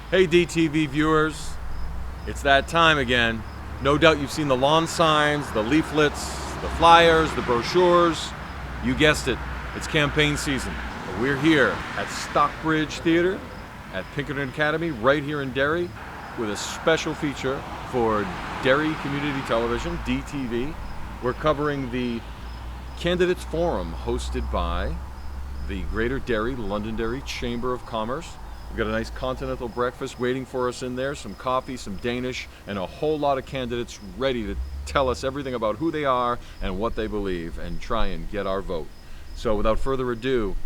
Hey DTV viewers, it's that time again. No doubt you've seen the lawn signs, the leaflets, the flyers, the brochures. You guessed it, it's campaign season. We're here at Stockbridge Theater at Pinkerton Academy right here in Derry with a special feature for Derry Community Television, DTV. We're covering the Candidates Forum hosted by the Greater Derry Londonderry Chamber of Commerce. We've got a nice continental breakfast waiting for us in there, some coffee, some Danish, and a whole lot of candidates ready to tell us everything about who they are and what they believe and try and get our vote. So without further ado,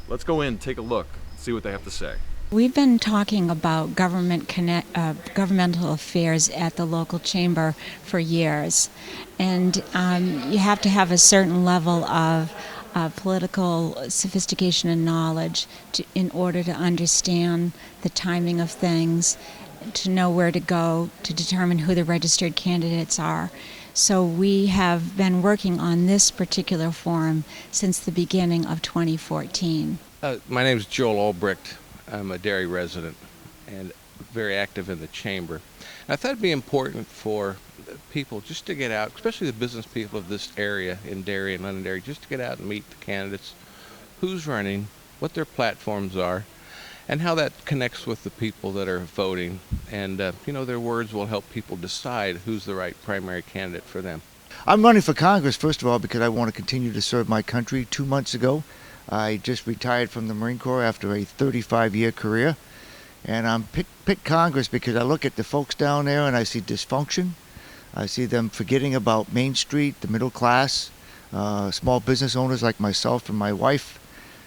let's go in, take a look, see what they have to say. We've been talking about governmental affairs at the local chamber for years, and you have to have a certain level of political sophistication and knowledge in order to understand the timing of things, to know where to go, to determine who the registered candidates are. So we have been working on this particular forum since the beginning of 2014. My name is Joel Albrecht. I'm a Derry resident and very active in the chamber. And I thought it'd be important for people just to get out, especially the business people of this area in Derry and Londonderry, just to get out and meet the candidates, who's running, what their platforms are, and how that connects with the people that are voting. And, their words will help people decide who's the right primary candidate for them. I'm running for Congress, first of all, because I want to continue to serve my country. 2 months ago, I just retired from the Marine Corps after a 35-year career. And I'm picked Congress because I look at the folks down there and I see dysfunction. I see them forgetting about Main Street, the middle class, small business owners like myself and my wife,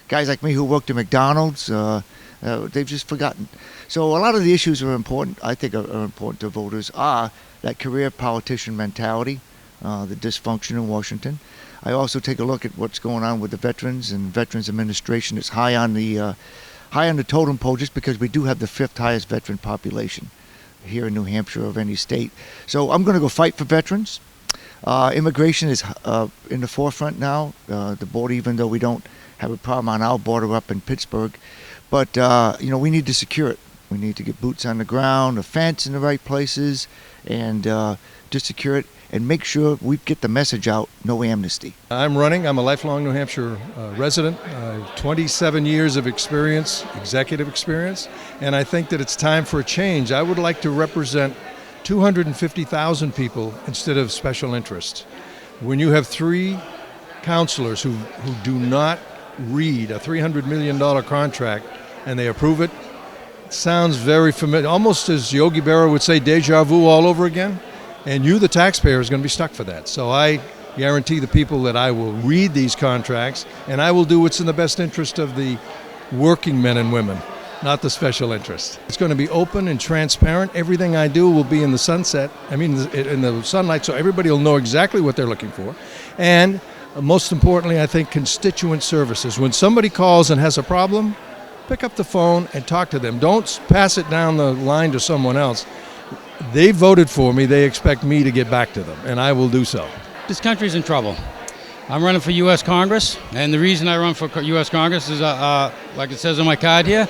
guys like me who worked at McDonald's. They've just forgotten. So a lot of the issues are important, I think are important to voters, are that career politician mentality, the dysfunction in Washington. I also take a look at what's going on with the veterans and Veterans Administration. It's high on the totem pole just because we do have the 5th highest veteran population here in New Hampshire of any state. So I'm going to go fight for veterans. Immigration is in the forefront now. The border, even though we don't have a problem on our border up in Pittsburgh, but we need to secure it. We need to get boots on the ground, a fence in the right places, and just secure it and make sure we get the message out, no amnesty. I'm running. I'm a lifelong New Hampshire resident. 27 years of experience, executive experience, and I think that it's time for a change. I would like to represent 250,000 people instead of special interests. When you have 3 counselors who do not read a $300 million contract and they approve it, it sounds very familiar, almost as Yogi Berra would say, deja vu all over again. And you, the taxpayer, is going to be stuck for that. So I guarantee the people that I will read these contracts and I will do what's in the best interest of the working men and women, not the special interest. It's going to be open and transparent. Everything I do will be in the sunset, in the sunlight, so everybody will know exactly what they're looking for. And most importantly, I think constituent services. When somebody calls and has a problem, pick up the phone and talk to them. Don't pass it down the line to someone else. They voted for me. They expect me to get back to them, and I will do so. This country's in trouble. I'm running for U.S. Congress, and the reason I run for U.S. Congress is, like it says on my card here,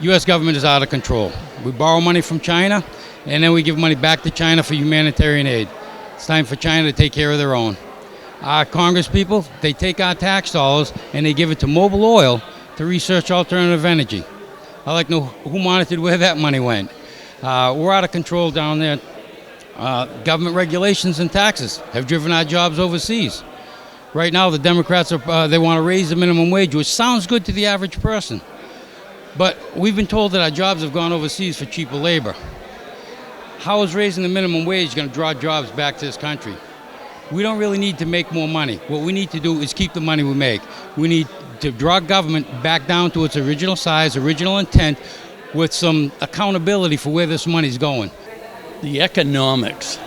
U.S. government is out of control. We borrow money from China, and then we give money back to China for humanitarian aid. It's time for China to take care of their own. Our Congress people, they take our tax dollars and they give it to Mobil Oil to research alternative energy. I'd like to know who monitored where that money went. We're out of control down there. Government regulations and taxes have driven our jobs overseas. Right now, the Democrats they want to raise the minimum wage, which sounds good to the average person. But we've been told that our jobs have gone overseas for cheaper labor. How is raising the minimum wage going to draw jobs back to this country? We don't really need to make more money. What we need to do is keep the money we make. We need to draw government back down to its original size, original intent, with some accountability for where this money's going. The economics.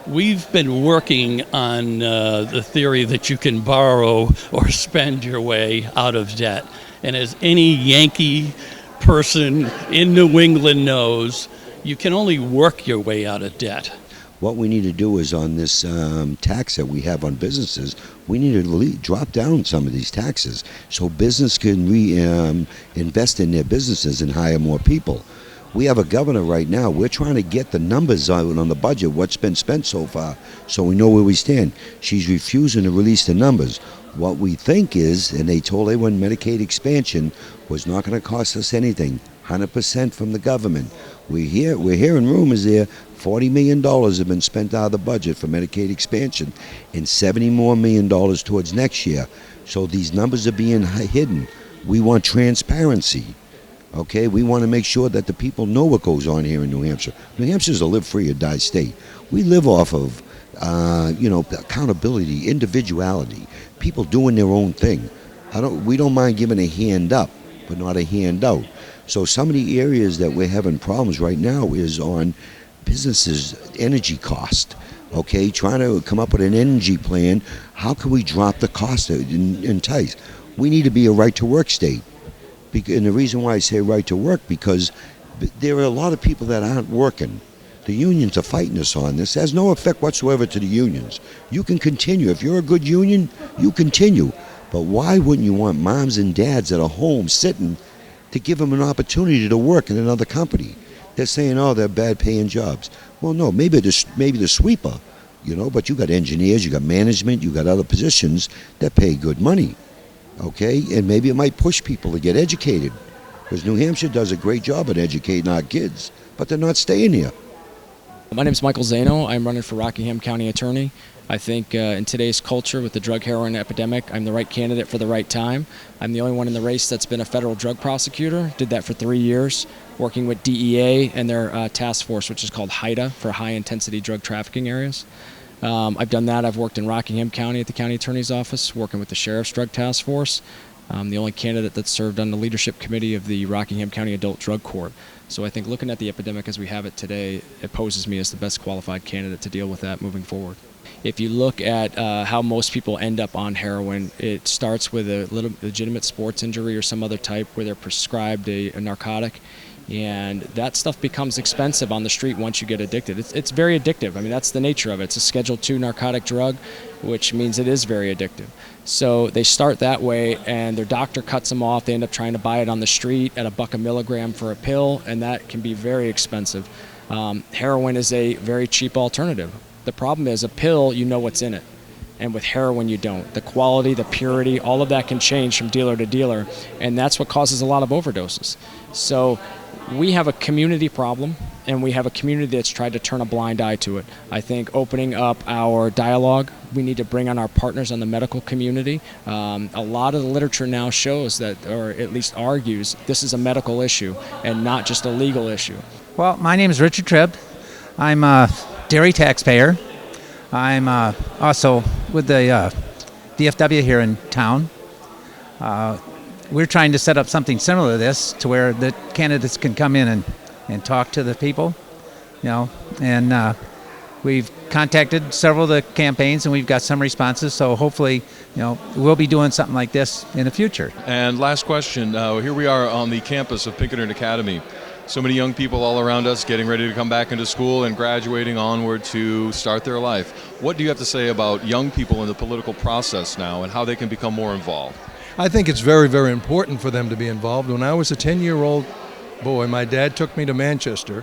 We've been working on the theory that you can borrow or spend your way out of debt. And as any Yankee person in New England knows, you can only work your way out of debt. What we need to do is on this tax that we have on businesses, we need to drop down some of these taxes so business can invest in their businesses and hire more people. We have a governor right now. We're trying to get the numbers on the budget, what's been spent so far, so we know where we stand. She's refusing to release the numbers. What we think is, and they told everyone Medicaid expansion was not going to cost us anything, 100% from the government. We're hearing rumors there, $40 million have been spent out of the budget for Medicaid expansion and $70 million more towards next year. So these numbers are being hidden. We want transparency. Okay, we want to make sure that the people know what goes on here in New Hampshire. New Hampshire's a live free or die state. We live off of, accountability, individuality, people doing their own thing. We don't mind giving a hand up, but not a hand out. So some of the areas that we're having problems right now is on businesses' energy cost. Okay, trying to come up with an energy plan. How can we drop the cost and entice? We need to be a right-to-work state. And the reason why I say right to work, because there are a lot of people that aren't working. The unions are fighting us on this. It has no effect whatsoever to the unions. You can continue. If you're a good union, you continue. But why wouldn't you want moms and dads that are home sitting to give them an opportunity to work in another company? They're saying, oh, they're bad paying jobs. Well, no, maybe the sweeper, but you got engineers, you got management, you got other positions that pay good money. Okay, and maybe it might push people to get educated, because New Hampshire does a great job at educating our kids, but they're not staying here. My name is Michael Zano. I'm running for Rockingham County Attorney. I think in today's culture with the drug heroin epidemic, I'm the right candidate for the right time. I'm the only one in the race that's been a federal drug prosecutor. Did that for 3 years, working with DEA and their task force, which is called HIDA, for high-intensity drug trafficking areas. I've done that. I've worked in Rockingham County at the county attorney's office, working with the sheriff's drug task force. I'm the only candidate that served on the leadership committee of the Rockingham County Adult Drug Court. So I think looking at the epidemic as we have it today, it poses me as the best qualified candidate to deal with that moving forward. If you look at how most people end up on heroin, it starts with a little legitimate sports injury or some other type where they're prescribed a narcotic. And that stuff becomes expensive on the street once you get addicted. It's very addictive. I mean, that's the nature of it. It's a Schedule II narcotic drug, which means it is very addictive. So they start that way, and their doctor cuts them off. They end up trying to buy it on the street at $1 a milligram for a pill, and that can be very expensive. Heroin is a very cheap alternative. The problem is a pill, you know what's in it. And with heroin, you don't. The quality, the purity, all of that can change from dealer to dealer, and that's what causes a lot of overdoses. So we have a community problem, and we have a community that's tried to turn a blind eye to it. I think opening up our dialogue, we need to bring on our partners in the medical community. A lot of the literature now shows that, or at least argues, this is a medical issue and not just a legal issue. Well, my name is Richard Tribb. I'm a Derry taxpayer. I'm also with the DFW here in town. We're trying to set up something similar to this, to where the candidates can come in and talk to the people, and we've contacted several of the campaigns and we've got some responses, so hopefully, we'll be doing something like this in the future. And last question, here we are on the campus of Pinkerton Academy. So many young people all around us getting ready to come back into school and graduating onward to start their life. What do you have to say about young people in the political process now and how they can become more involved? I think it's very, very important for them to be involved. When I was a 10-year-old boy, my dad took me to Manchester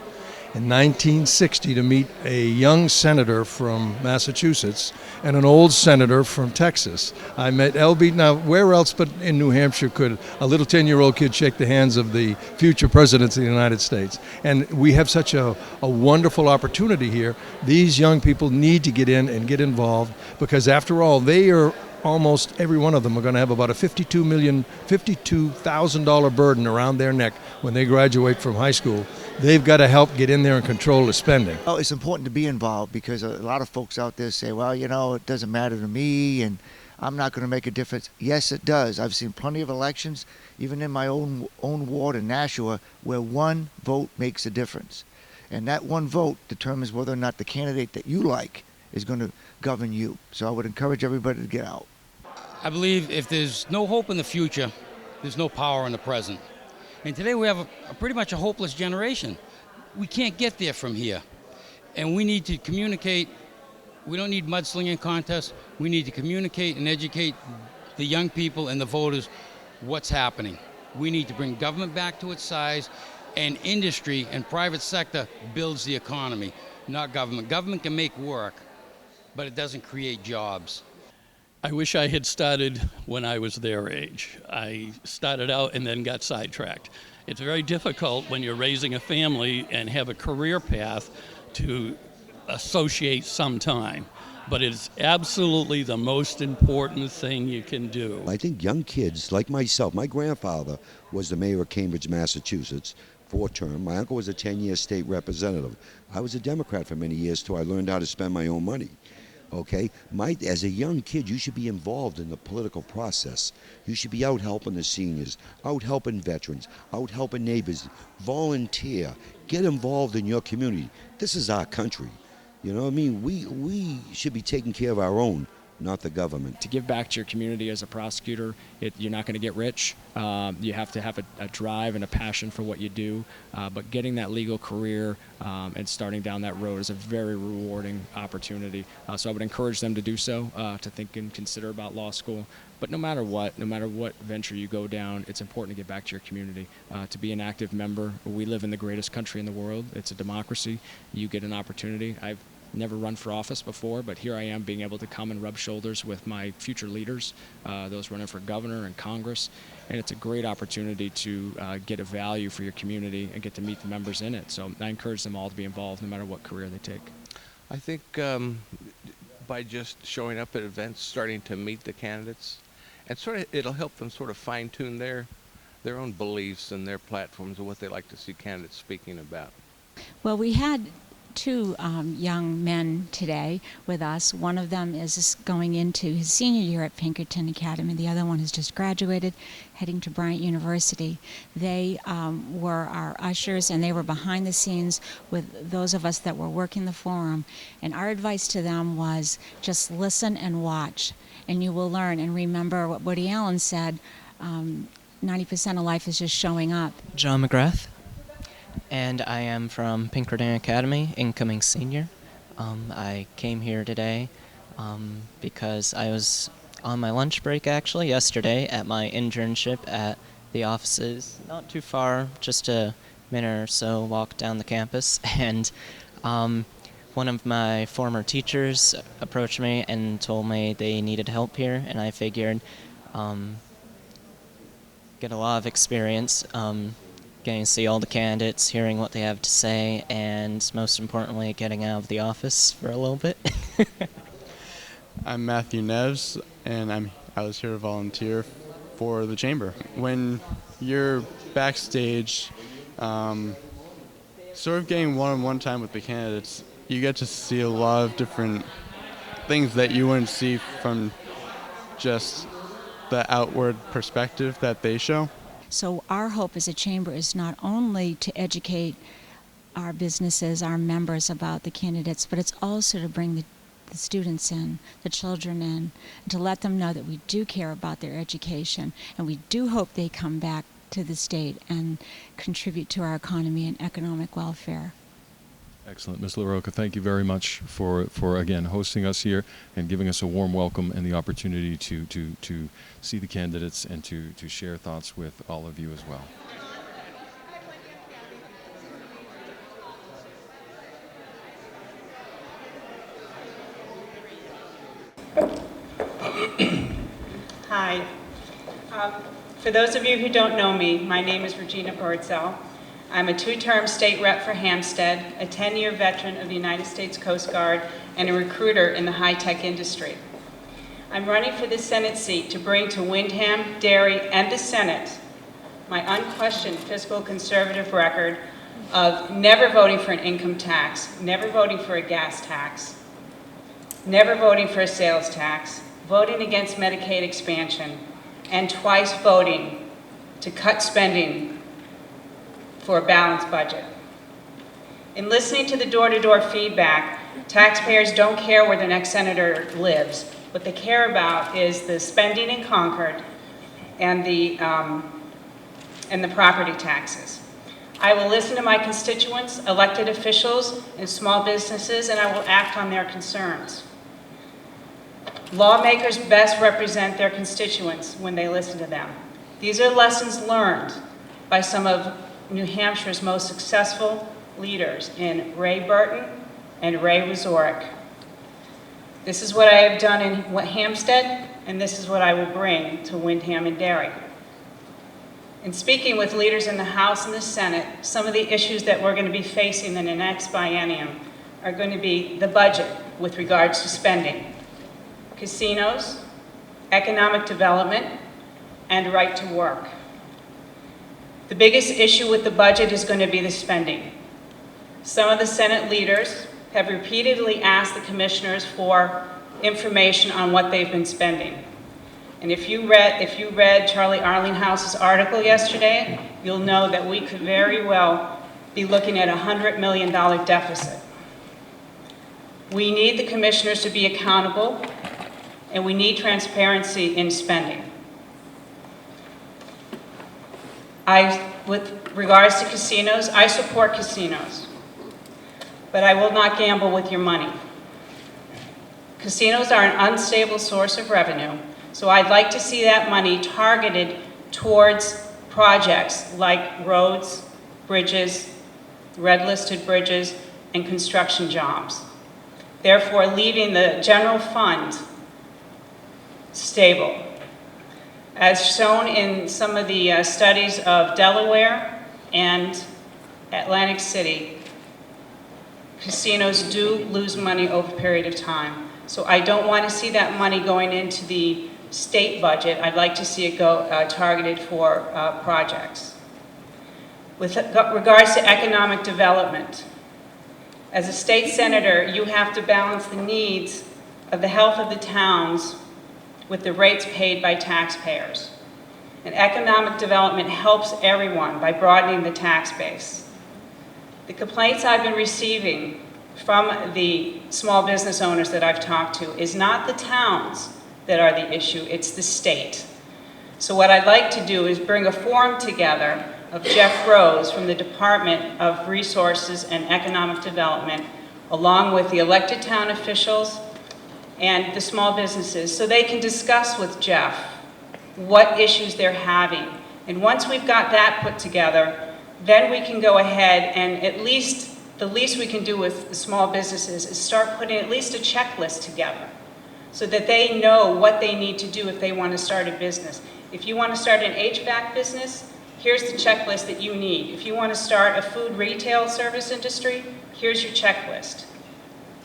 in 1960 to meet a young senator from Massachusetts and an old senator from Texas. I met LB. Now, where else but in New Hampshire could a little 10-year-old kid shake the hands of the future presidents of the United States? And we have such a wonderful opportunity here. These young people need to get in and get involved, because after all, they are almost every one of them are going to have about a $52,000 burden around their neck when they graduate from high school. They've got to help get in there and control the spending. Well, it's important to be involved, because a lot of folks out there say, well, it doesn't matter to me and I'm not going to make a difference. Yes, it does. I've seen plenty of elections, even in my own ward in Nashua, where one vote makes a difference. And that one vote determines whether or not the candidate that you like is going to govern you. So I would encourage everybody to get out. I believe if there's no hope in the future, there's no power in the present. And today we have pretty much a hopeless generation. We can't get there from here. And we need to communicate. We don't need mudslinging contests. We need to communicate and educate the young people and the voters what's happening. We need to bring government back to its size. And industry and private sector builds the economy, not government. Government can make work, but it doesn't create jobs. I wish I had started when I was their age. I started out and then got sidetracked. It's very difficult when you're raising a family and have a career path to associate some time. But it's absolutely the most important thing you can do. I think young kids like myself, my grandfather was the mayor of Cambridge, Massachusetts, 4-term. My uncle was a 10-year state representative. I was a Democrat for many years till I learned how to spend my own money. Okay, as a young kid, you should be involved in the political process. You should be out helping the seniors, out helping veterans, out helping neighbors. Volunteer, get involved in your community. This is our country. You know what I mean? We should be taking care of our own, not the government. To give back to your community as a prosecutor, you're not going to get rich. You have to have a drive and a passion for what you do. But getting that legal career and starting down that road is a very rewarding opportunity. So I would encourage them to do so, to think and consider about law school. But no matter what venture you go down, it's important to get back to your community, to be an active member. We live in the greatest country in the world. It's a democracy. You get an opportunity. I've never run for office before, but here I am being able to come and rub shoulders with my future leaders, those running for governor and Congress, and it's a great opportunity to get a value for your community and get to meet the members in it. So I encourage them all to be involved no matter what career they take. I think by just showing up at events, starting to meet the candidates, and it'll help them sort of fine-tune their own beliefs and their platforms and what they like to see candidates speaking about. Well, we had two young men today with us. One of them is going into his senior year at Pinkerton Academy. The other one has just graduated, heading to Bryant University. They were our ushers, and they were behind the scenes with those of us that were working the forum. And our advice to them was just listen and watch, and you will learn. And remember what Woody Allen said, 90% of life is just showing up. John McGrath. And I am from Pinkerton Academy, incoming senior. I came here today because I was on my lunch break actually yesterday at my internship at the offices, not too far, just a minute or so walk down the campus, and one of my former teachers approached me and told me they needed help here, and I figured get a lot of experience getting to see all the candidates, hearing what they have to say, and most importantly, getting out of the office for a little bit. I'm Matthew Neves, and I was here to volunteer for the chamber. When you're backstage, sort of getting one-on-one time with the candidates, you get to see a lot of different things that you wouldn't see from just the outward perspective that they show. So our hope as a chamber is not only to educate our businesses, our members about the candidates, but it's also to bring the students in, the children in, and to let them know that we do care about their education, and we do hope they come back to the state and contribute to our economy and economic welfare. Excellent. Ms. LaRocca, thank you very much for again hosting us here and giving us a warm welcome and the opportunity to see the candidates and to share thoughts with all of you as well. Hi. For those of you who don't know me, my name is Regina Birdsell. I'm a 2-term state rep for Hampstead, a 10-year veteran of the United States Coast Guard, and a recruiter in the high-tech industry. I'm running for this Senate seat to bring to Windham, Derry, and the Senate my unquestioned fiscal conservative record of never voting for an income tax, never voting for a gas tax, never voting for a sales tax, voting against Medicaid expansion, and twice voting to cut spending for a balanced budget. In listening to the door-to-door feedback, taxpayers don't care where the next senator lives. What they care about is the spending in Concord and the property taxes. I will listen to my constituents, elected officials, and small businesses, and I will act on their concerns. Lawmakers best represent their constituents when they listen to them. These are lessons learned by some of New Hampshire's most successful leaders in Ray Burton and Ray Wazorek. This is what I have done in Hampstead, and this is what I will bring to Windham and Derry. In speaking with leaders in the House and the Senate, some of the issues that we're going to be facing in the next biennium are going to be the budget with regards to spending, casinos, economic development, and right to work. The biggest issue with the budget is going to be the spending. Some of the Senate leaders have repeatedly asked the commissioners for information on what they've been spending. And if you read Charlie Arlinghouse's article yesterday, you'll know that we could very well be looking at a $100 million deficit. We need the commissioners to be accountable, and we need transparency in spending. With regards to casinos, I support casinos, but I will not gamble with your money. Casinos are an unstable source of revenue, so I'd like to see that money targeted towards projects like roads, bridges, red-listed bridges, and construction jobs. Therefore, leaving the general fund stable. As shown in some of the studies of Delaware and Atlantic City, casinos do lose money over a period of time. So I don't want to see that money going into the state budget. I'd like to see it go targeted for projects. With regards to economic development, as a state senator, you have to balance the needs of the health of the towns with the rates paid by taxpayers. And economic development helps everyone by broadening the tax base. The complaints I've been receiving from the small business owners that I've talked to is not the towns that are the issue, it's the state. So what I'd like to do is bring a forum together of Jeff Rose from the Department of Resources and Economic Development, along with the elected town officials and the small businesses, so they can discuss with Jeff what issues they're having. And once we've got that put together, then we can go ahead and the least we can do with the small businesses is start putting at least a checklist together so that they know what they need to do if they want to start a business. If you want to start an HVAC business, here's the checklist that you need. If you want to start a food retail service industry, here's your checklist.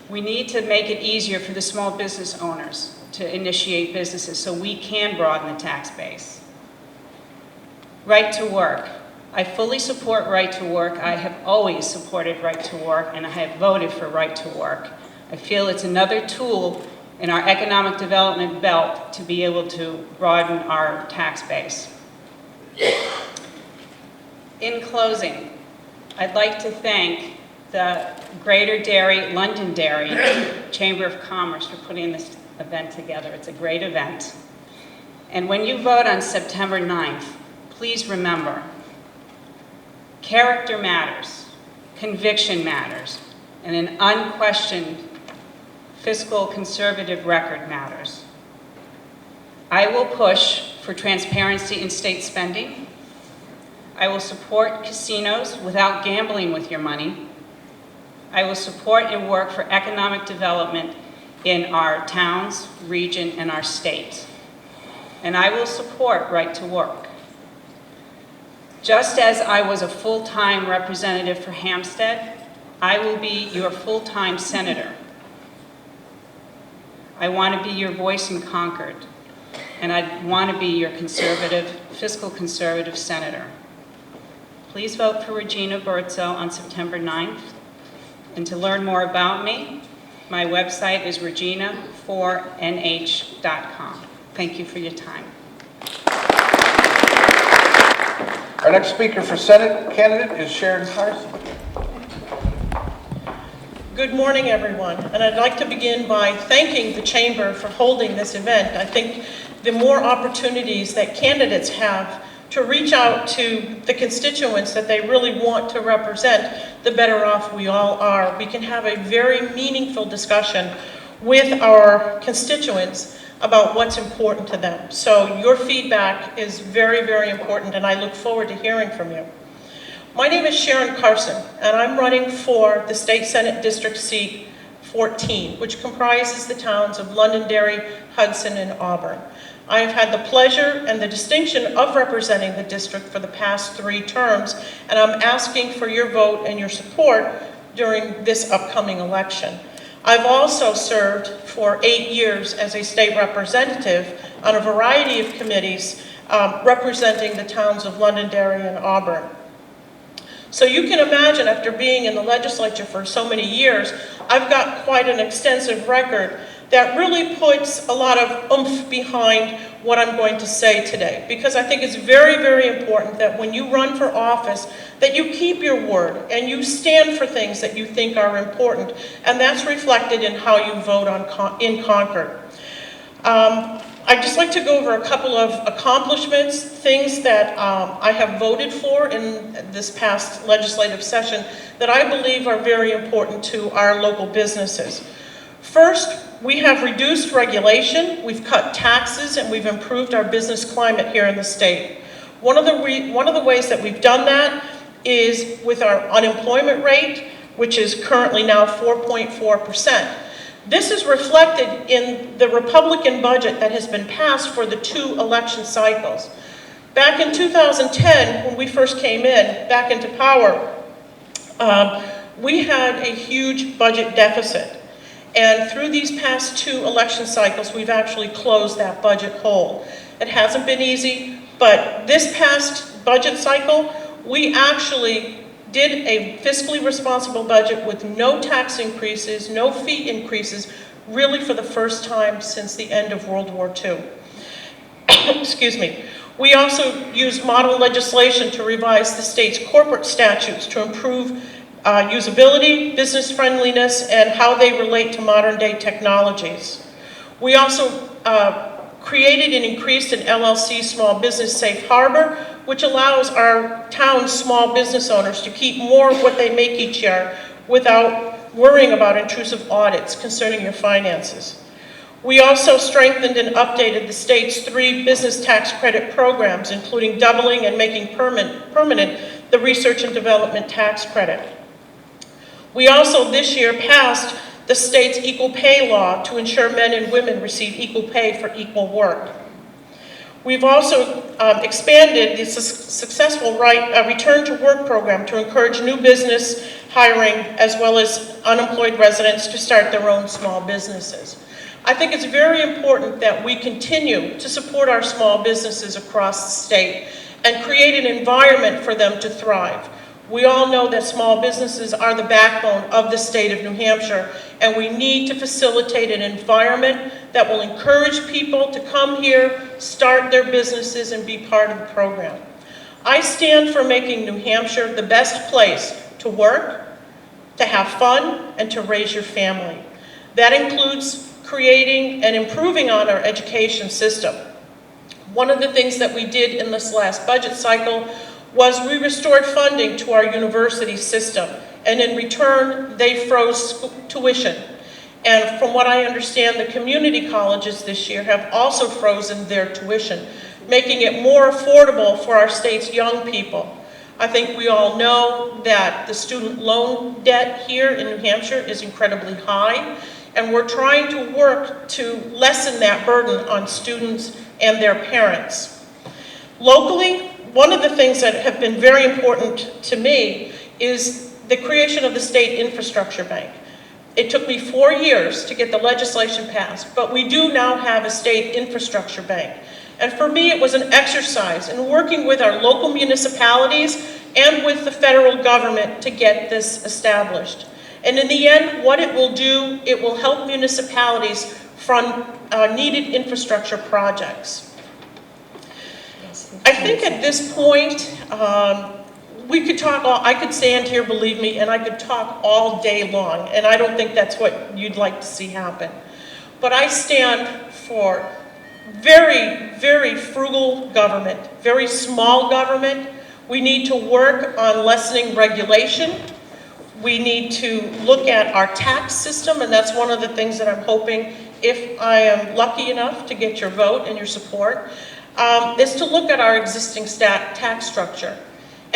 We need to make it easier for the small business owners to initiate businesses so we can broaden the tax base. Right to work. I fully support right to work. I have always supported right to work, and I have voted for right to work. I feel it's another tool in our economic development belt to be able to broaden our tax base. In closing, I'd like to thank the Greater Derry, Londonderry Chamber of Commerce for putting this event together. It's a great event. And when you vote on September 9th, please remember, character matters, conviction matters, and an unquestioned fiscal conservative record matters. I will push for transparency in state spending. I will support casinos without gambling with your money. I will support and work for economic development in our towns, region, and our state. And I will support right to work. Just as I was a full-time representative for Hampstead, I will be your full-time senator. I want to be your voice in Concord, and I want to be your fiscal conservative senator. Please vote for Regina Birdsell on September 9th. And to learn more about me, my website is regina4nh.com. Thank you for your time. Our next speaker for Senate candidate is Sharon Carson. Good morning, everyone. And I'd like to begin by thanking the Chamber for holding this event. I think the more opportunities that candidates have to reach out to the constituents that they really want to represent, the better off we all are. We can have a very meaningful discussion with our constituents about what's important to them. So your feedback is very, very important, and I look forward to hearing from you. My name is Sharon Carson, and I'm running for the State Senate District Seat 14, which comprises the towns of Londonderry, Hudson, and Auburn. I have had the pleasure and the distinction of representing the district for the past 3 terms, and I'm asking for your vote and your support during this upcoming election. I've also served for 8 years as a state representative on a variety of committees representing the towns of Londonderry and Auburn. So you can imagine, after being in the legislature for so many years, I've got quite an extensive record that really puts a lot of oomph behind what I'm going to say today. Because I think it's very, very important that when you run for office, that you keep your word and you stand for things that you think are important. And that's reflected in how you vote in Concord. I'd just like to go over a couple of accomplishments, things that I have voted for in this past legislative session that I believe are very important to our local businesses. First, we have reduced regulation, we've cut taxes, and we've improved our business climate here in the state. One of the ways that we've done that is with our unemployment rate, which is currently now 4.4%. This is reflected in the Republican budget that has been passed for the 2 election cycles. Back in 2010, when we first came back into power, we had a huge budget deficit. And through these past 2 election cycles, we've actually closed that budget hole. It hasn't been easy, but this past budget cycle, we actually did a fiscally responsible budget with no tax increases, no fee increases, really for the first time since the end of World War II. Excuse me. We also used model legislation to revise the state's corporate statutes to improve usability, business friendliness, and how they relate to modern day technologies. We also created and increased an LLC small business safe harbor, which allows our town's small business owners to keep more of what they make each year without worrying about intrusive audits concerning your finances. We also strengthened and updated the state's 3 business tax credit programs, including doubling and making permanent the research and development tax credit. We also this year passed the state's equal pay law to ensure men and women receive equal pay for equal work. We've also expanded the successful return to work program to encourage new business hiring as well as unemployed residents to start their own small businesses. I think it's very important that we continue to support our small businesses across the state and create an environment for them to thrive. We all know that small businesses are the backbone of the state of New Hampshire, and we need to facilitate an environment that will encourage people to come here, start their businesses, and be part of the program. I stand for making New Hampshire the best place to work, to have fun, and to raise your family. That includes creating and improving on our education system. One of the things that we did in this last budget cycle was we restored funding to our university system, and in return, they froze tuition. And from what I understand, the community colleges this year have also frozen their tuition, making it more affordable for our state's young people. I think we all know that the student loan debt here in New Hampshire is incredibly high, and we're trying to work to lessen that burden on students and their parents. Locally, one of the things that have been very important to me is the creation of the State Infrastructure Bank. It took me 4 years to get the legislation passed, but we do now have a State Infrastructure Bank. And for me, it was an exercise in working with our local municipalities and with the federal government to get this established. And in the end, what it will do, it will help municipalities fund needed infrastructure projects. I think at this point, we could talk, I could stand here, believe me, and I could talk all day long, and I don't think that's what you'd like to see happen. But I stand for very, very frugal government, very small government. We need to work on lessening regulation. We need to look at our tax system, and that's one of the things that I'm hoping, if I am lucky enough to get your vote and your support, is to look at our existing tax structure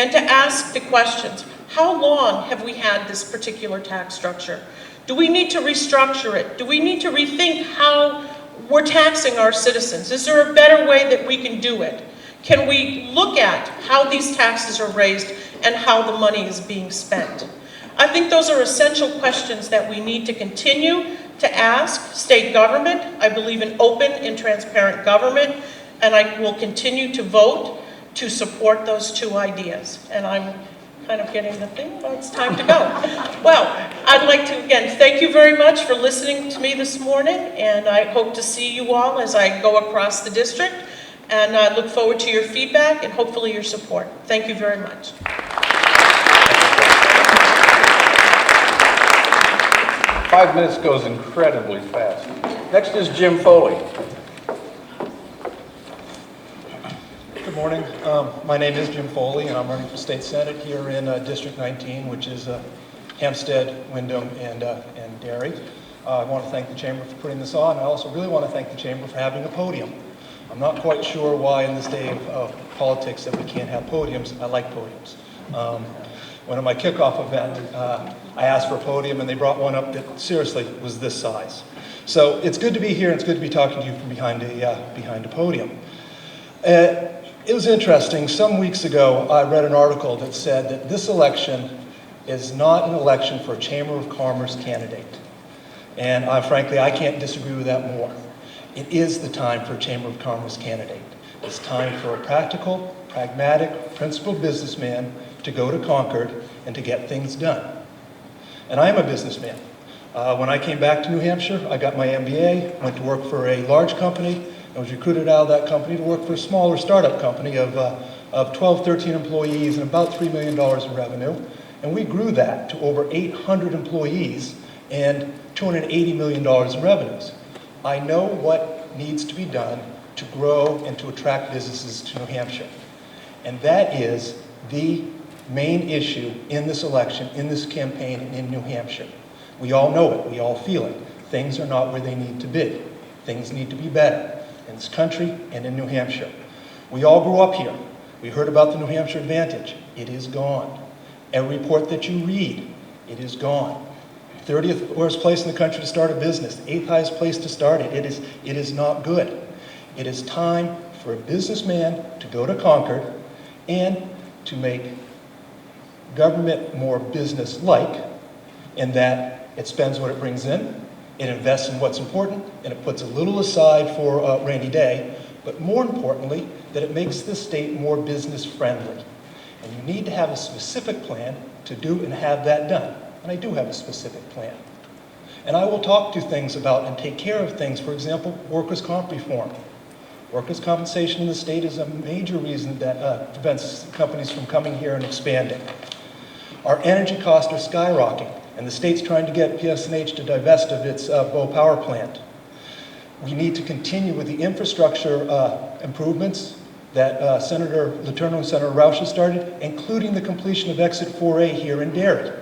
and to ask the questions. How long have we had this particular tax structure? Do we need to restructure it? Do we need to rethink how we're taxing our citizens? Is there a better way that we can do it? Can we look at how these taxes are raised and how the money is being spent? I think those are essential questions that we need to continue to ask state government. I believe in open and transparent government, and I will continue to vote to support those two ideas. And I'm kind of getting the thing, well, it's time to go. Well, I'd like to, again, thank you very much for listening to me this morning, and I hope to see you all as I go across the district, and I look forward to your feedback and hopefully your support. Thank you very much. 5 minutes goes incredibly fast. Next is Jim Foley. Good morning. My name is Jim Foley, and I'm running for state senate here in District 19, which is Hampstead, Windham, and Derry. I want to thank the Chamber for putting this on. I also really want to thank the Chamber for having a podium. I'm not quite sure why in this day of politics that we can't have podiums. I like podiums. One of my kickoff event, I asked for a podium, and they brought one up that seriously was this size. So it's good to be here, and it's good to be talking to you from behind a podium. It was interesting. Some weeks ago, I read an article that said that this election is not an election for a Chamber of Commerce candidate. And frankly, I can't disagree with that more. It is the time for a Chamber of Commerce candidate. It's time for a practical, pragmatic, principled businessman to go to Concord and to get things done. And I am a businessman. When I came back to New Hampshire, I got my MBA, went to work for a large company. I was recruited out of that company to work for a smaller startup company of 12, 13 employees and about $3 million in revenue. And we grew that to over 800 employees and $280 million in revenues. I know what needs to be done to grow and to attract businesses to New Hampshire. And that is the main issue in this election, in this campaign, and in New Hampshire. We all know it. We all feel it. Things are not where they need to be. Things need to be better in this country and in New Hampshire. We all grew up here. We heard about the New Hampshire Advantage. It is gone. Every report that you read, it is gone. 30th worst place in the country to start a business, 8th highest place to start it. It is not good. It is time for a businessman to go to Concord and to make government more business-like in that it spends what it brings in, it invests in what's important, and it puts a little aside for a rainy day, but more importantly, that it makes the state more business-friendly. And you need to have a specific plan to do and have that done. And I do have a specific plan. And I will talk to things about and take care of things, for example, workers' comp reform. Workers' compensation in the state is a major reason that prevents companies from coming here and expanding. Our energy costs are skyrocketing, and the state's trying to get PSNH to divest of its Bow power plant. We need to continue with the infrastructure improvements that Senator Letourneau and Senator Roush has started, including the completion of Exit 4A here in Derry.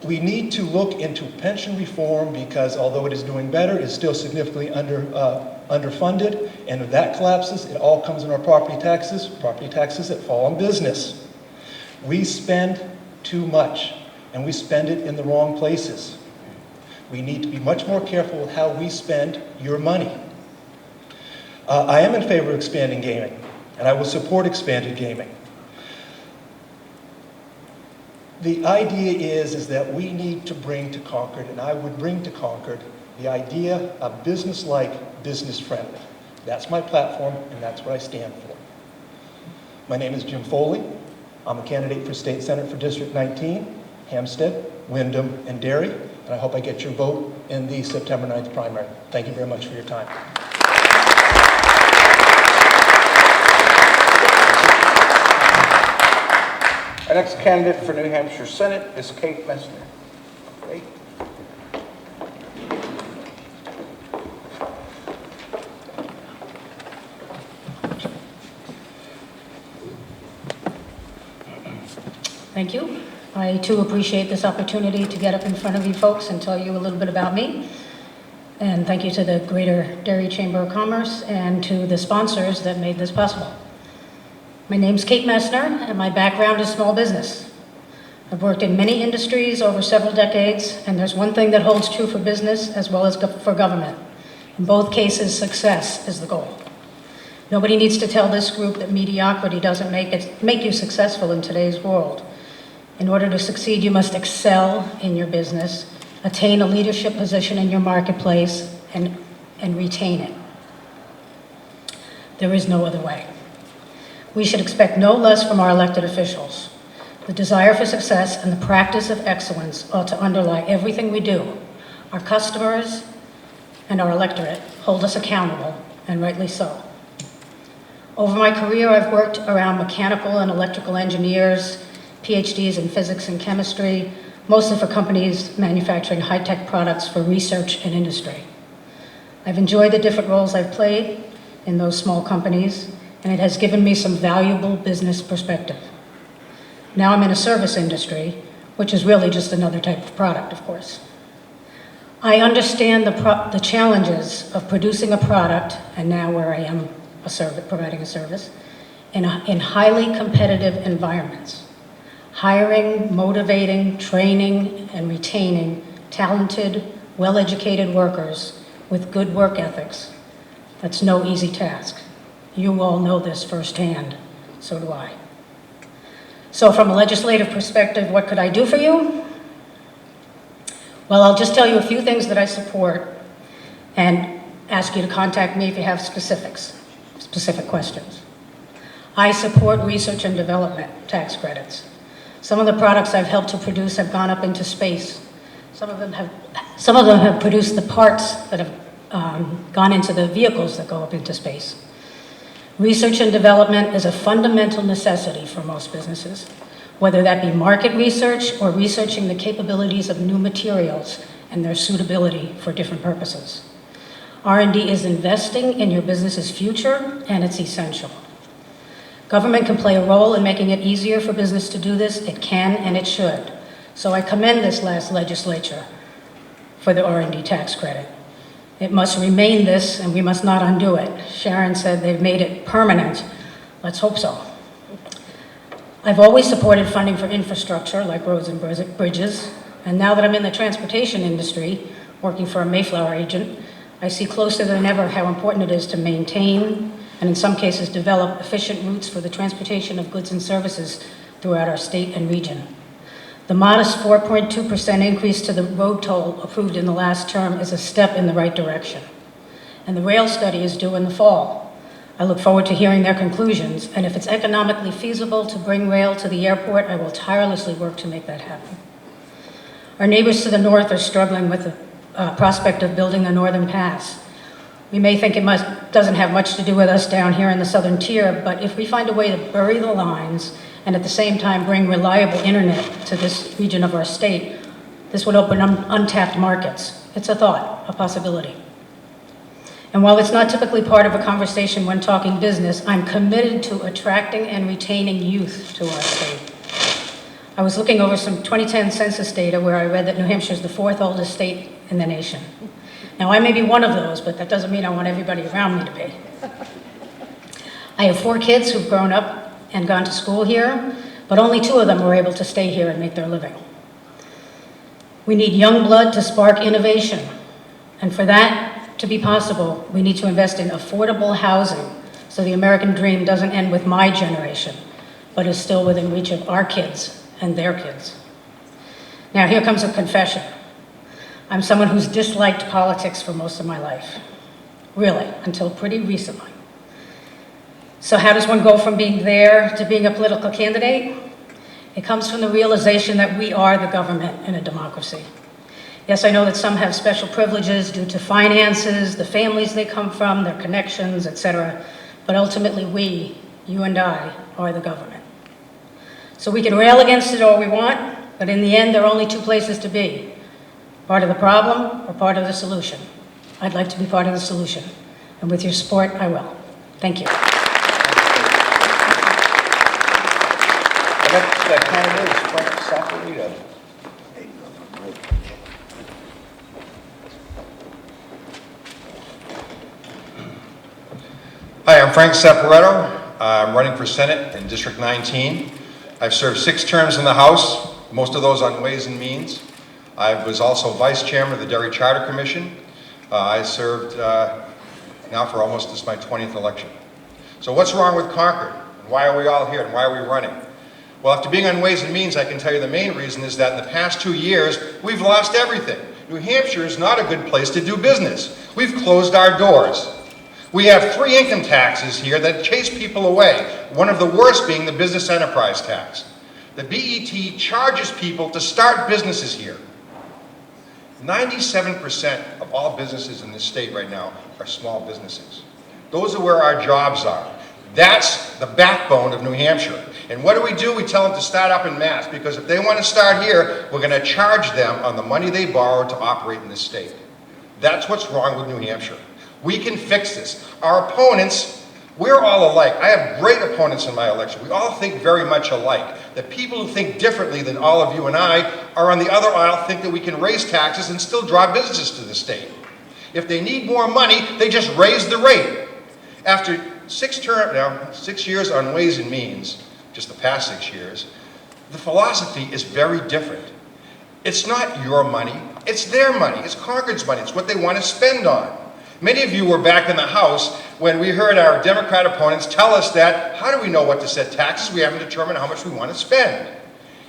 We need to look into pension reform because although it is doing better, it's still significantly underfunded, and if that collapses, it all comes in our property taxes that fall on business. We spend too much, and we spend it in the wrong places. We need to be much more careful with how we spend your money. I am in favor of expanding gaming, and I will support expanded gaming. The idea is that we need to bring to Concord, and I would bring to Concord, the idea of business-like, business-friendly. That's my platform, and that's what I stand for. My name is Jim Foley. I'm a candidate for State Senate for District 19, Hampstead, Windham, and Derry, and I hope I get your vote in the September 9th primary. Thank you very much for your time. Our next candidate for New Hampshire Senate is Kate Messner. Kate. Thank you. I too appreciate this opportunity to get up in front of you folks and tell you a little bit about me. And thank you to the Greater Derry Chamber of Commerce and to the sponsors that made this possible. My name's Kate Messner, and my background is small business. I've worked in many industries over several decades, and there's one thing that holds true for business as well as for government. In both cases, success is the goal. Nobody needs to tell this group that mediocrity doesn't make you successful in today's world. In order to succeed, you must excel in your business, attain a leadership position in your marketplace, and retain it. There is no other way. We should expect no less from our elected officials. The desire for success and the practice of excellence ought to underlie everything we do. Our customers and our electorate hold us accountable, and rightly so. Over my career, I've worked around mechanical and electrical engineers, PhDs in physics and chemistry, mostly for companies manufacturing high-tech products for research and industry. I've enjoyed the different roles I've played in those small companies, and it has given me some valuable business perspective. Now I'm in a service industry, which is really just another type of product, of course. I understand the challenges of producing a product, and now where I am providing a service, in highly competitive environments. Hiring, motivating, training, and retaining talented, well-educated workers with good work ethics, that's no easy task. You all know this firsthand, so do I. So from a legislative perspective, what could I do for you? Well, I'll just tell you a few things that I support and ask you to contact me if you have specific questions. I support research and development tax credits. Some of the products I've helped to produce have gone up into space. Some of them have produced the parts that have gone into the vehicles that go up into space. Research and development is a fundamental necessity for most businesses, whether that be market research or researching the capabilities of new materials and their suitability for different purposes. R&D is investing in your business's future, and it's essential. Government can play a role in making it easier for business to do this. It can and it should. So I commend this last legislature for the R&D tax credit. It must remain this, and we must not undo it. Sharon said they've made it permanent. Let's hope so. I've always supported funding for infrastructure, like roads and bridges, and now that I'm in the transportation industry, working for a Mayflower agent, I see closer than ever how important it is to maintain, and in some cases develop, efficient routes for the transportation of goods and services throughout our state and region. The modest 4.2% increase to the road toll approved in the last term is a step in the right direction. And the rail study is due in the fall. I look forward to hearing their conclusions, and if it's economically feasible to bring rail to the airport, I will tirelessly work to make that happen. Our neighbors to the north are struggling with the prospect of building the Northern Pass. We may think it doesn't have much to do with us down here in the southern tier, but if we find a way to bury the lines and at the same time bring reliable internet to this region of our state, this would open untapped markets. It's a thought, a possibility. And while it's not typically part of a conversation when talking business, I'm committed to attracting and retaining youth to our state. I was looking over some 2010 census data where I read that New Hampshire is the 4th oldest state in the nation. Now, I may be one of those, but that doesn't mean I want everybody around me to be. I have 4 kids who've grown up and gone to school here, but only 2 of them were able to stay here and make their living. We need young blood to spark innovation, and for that to be possible, we need to invest in affordable housing so the American dream doesn't end with my generation, but is still within reach of our kids and their kids. Now, here comes a confession. I'm someone who's disliked politics for most of my life, really, until pretty recently. So how does one go from being there to being a political candidate? It comes from the realization that we are the government in a democracy. Yes, I know that some have special privileges due to finances, the families they come from, their connections, etc. But ultimately we, you and I, are the government. So we can rail against it all we want, but in the end there are only 2 places to be. Part of the problem or part of the solution. I'd like to be part of the solution. And with your support, I will. Thank you. The next candidate is Frank Saporito. Hi, I'm Frank Saporito. I'm running for Senate in District 19. I've served 6 terms in the House, most of those on Ways and Means. I was also Vice Chairman of the Derry Charter Commission. I served now for almost, this is my 20th election. So what's wrong with Concord? And why are we all here and why are we running? Well, after being on Ways and Means, I can tell you the main reason is that in the past 2 years, we've lost everything. New Hampshire is not a good place to do business. We've closed our doors. We have 3 income taxes here that chase people away, one of the worst being the business enterprise tax. The BET charges people to start businesses here. 97% of all businesses in this state right now are small businesses. Those are where our jobs are. That's the backbone of New Hampshire. And what do? We tell them to start up in mass, because if they want to start here, we're going to charge them on the money they borrow to operate in this state. That's what's wrong with New Hampshire. We can fix this. Our opponents, we're all alike. I have great opponents in my election. We all think very much alike. The people who think differently than all of you and I are on the other aisle, think that we can raise taxes and still draw businesses to the state. If they need more money, they just raise the rate. After 6 years on Ways and Means, just the past 6 years, the philosophy is very different. It's not your money, it's their money. It's Concord's money. It's what they want to spend on. Many of you were back in the House when we heard our Democrat opponents tell us that, how do we know what to set taxes? We haven't determined how much we want to spend.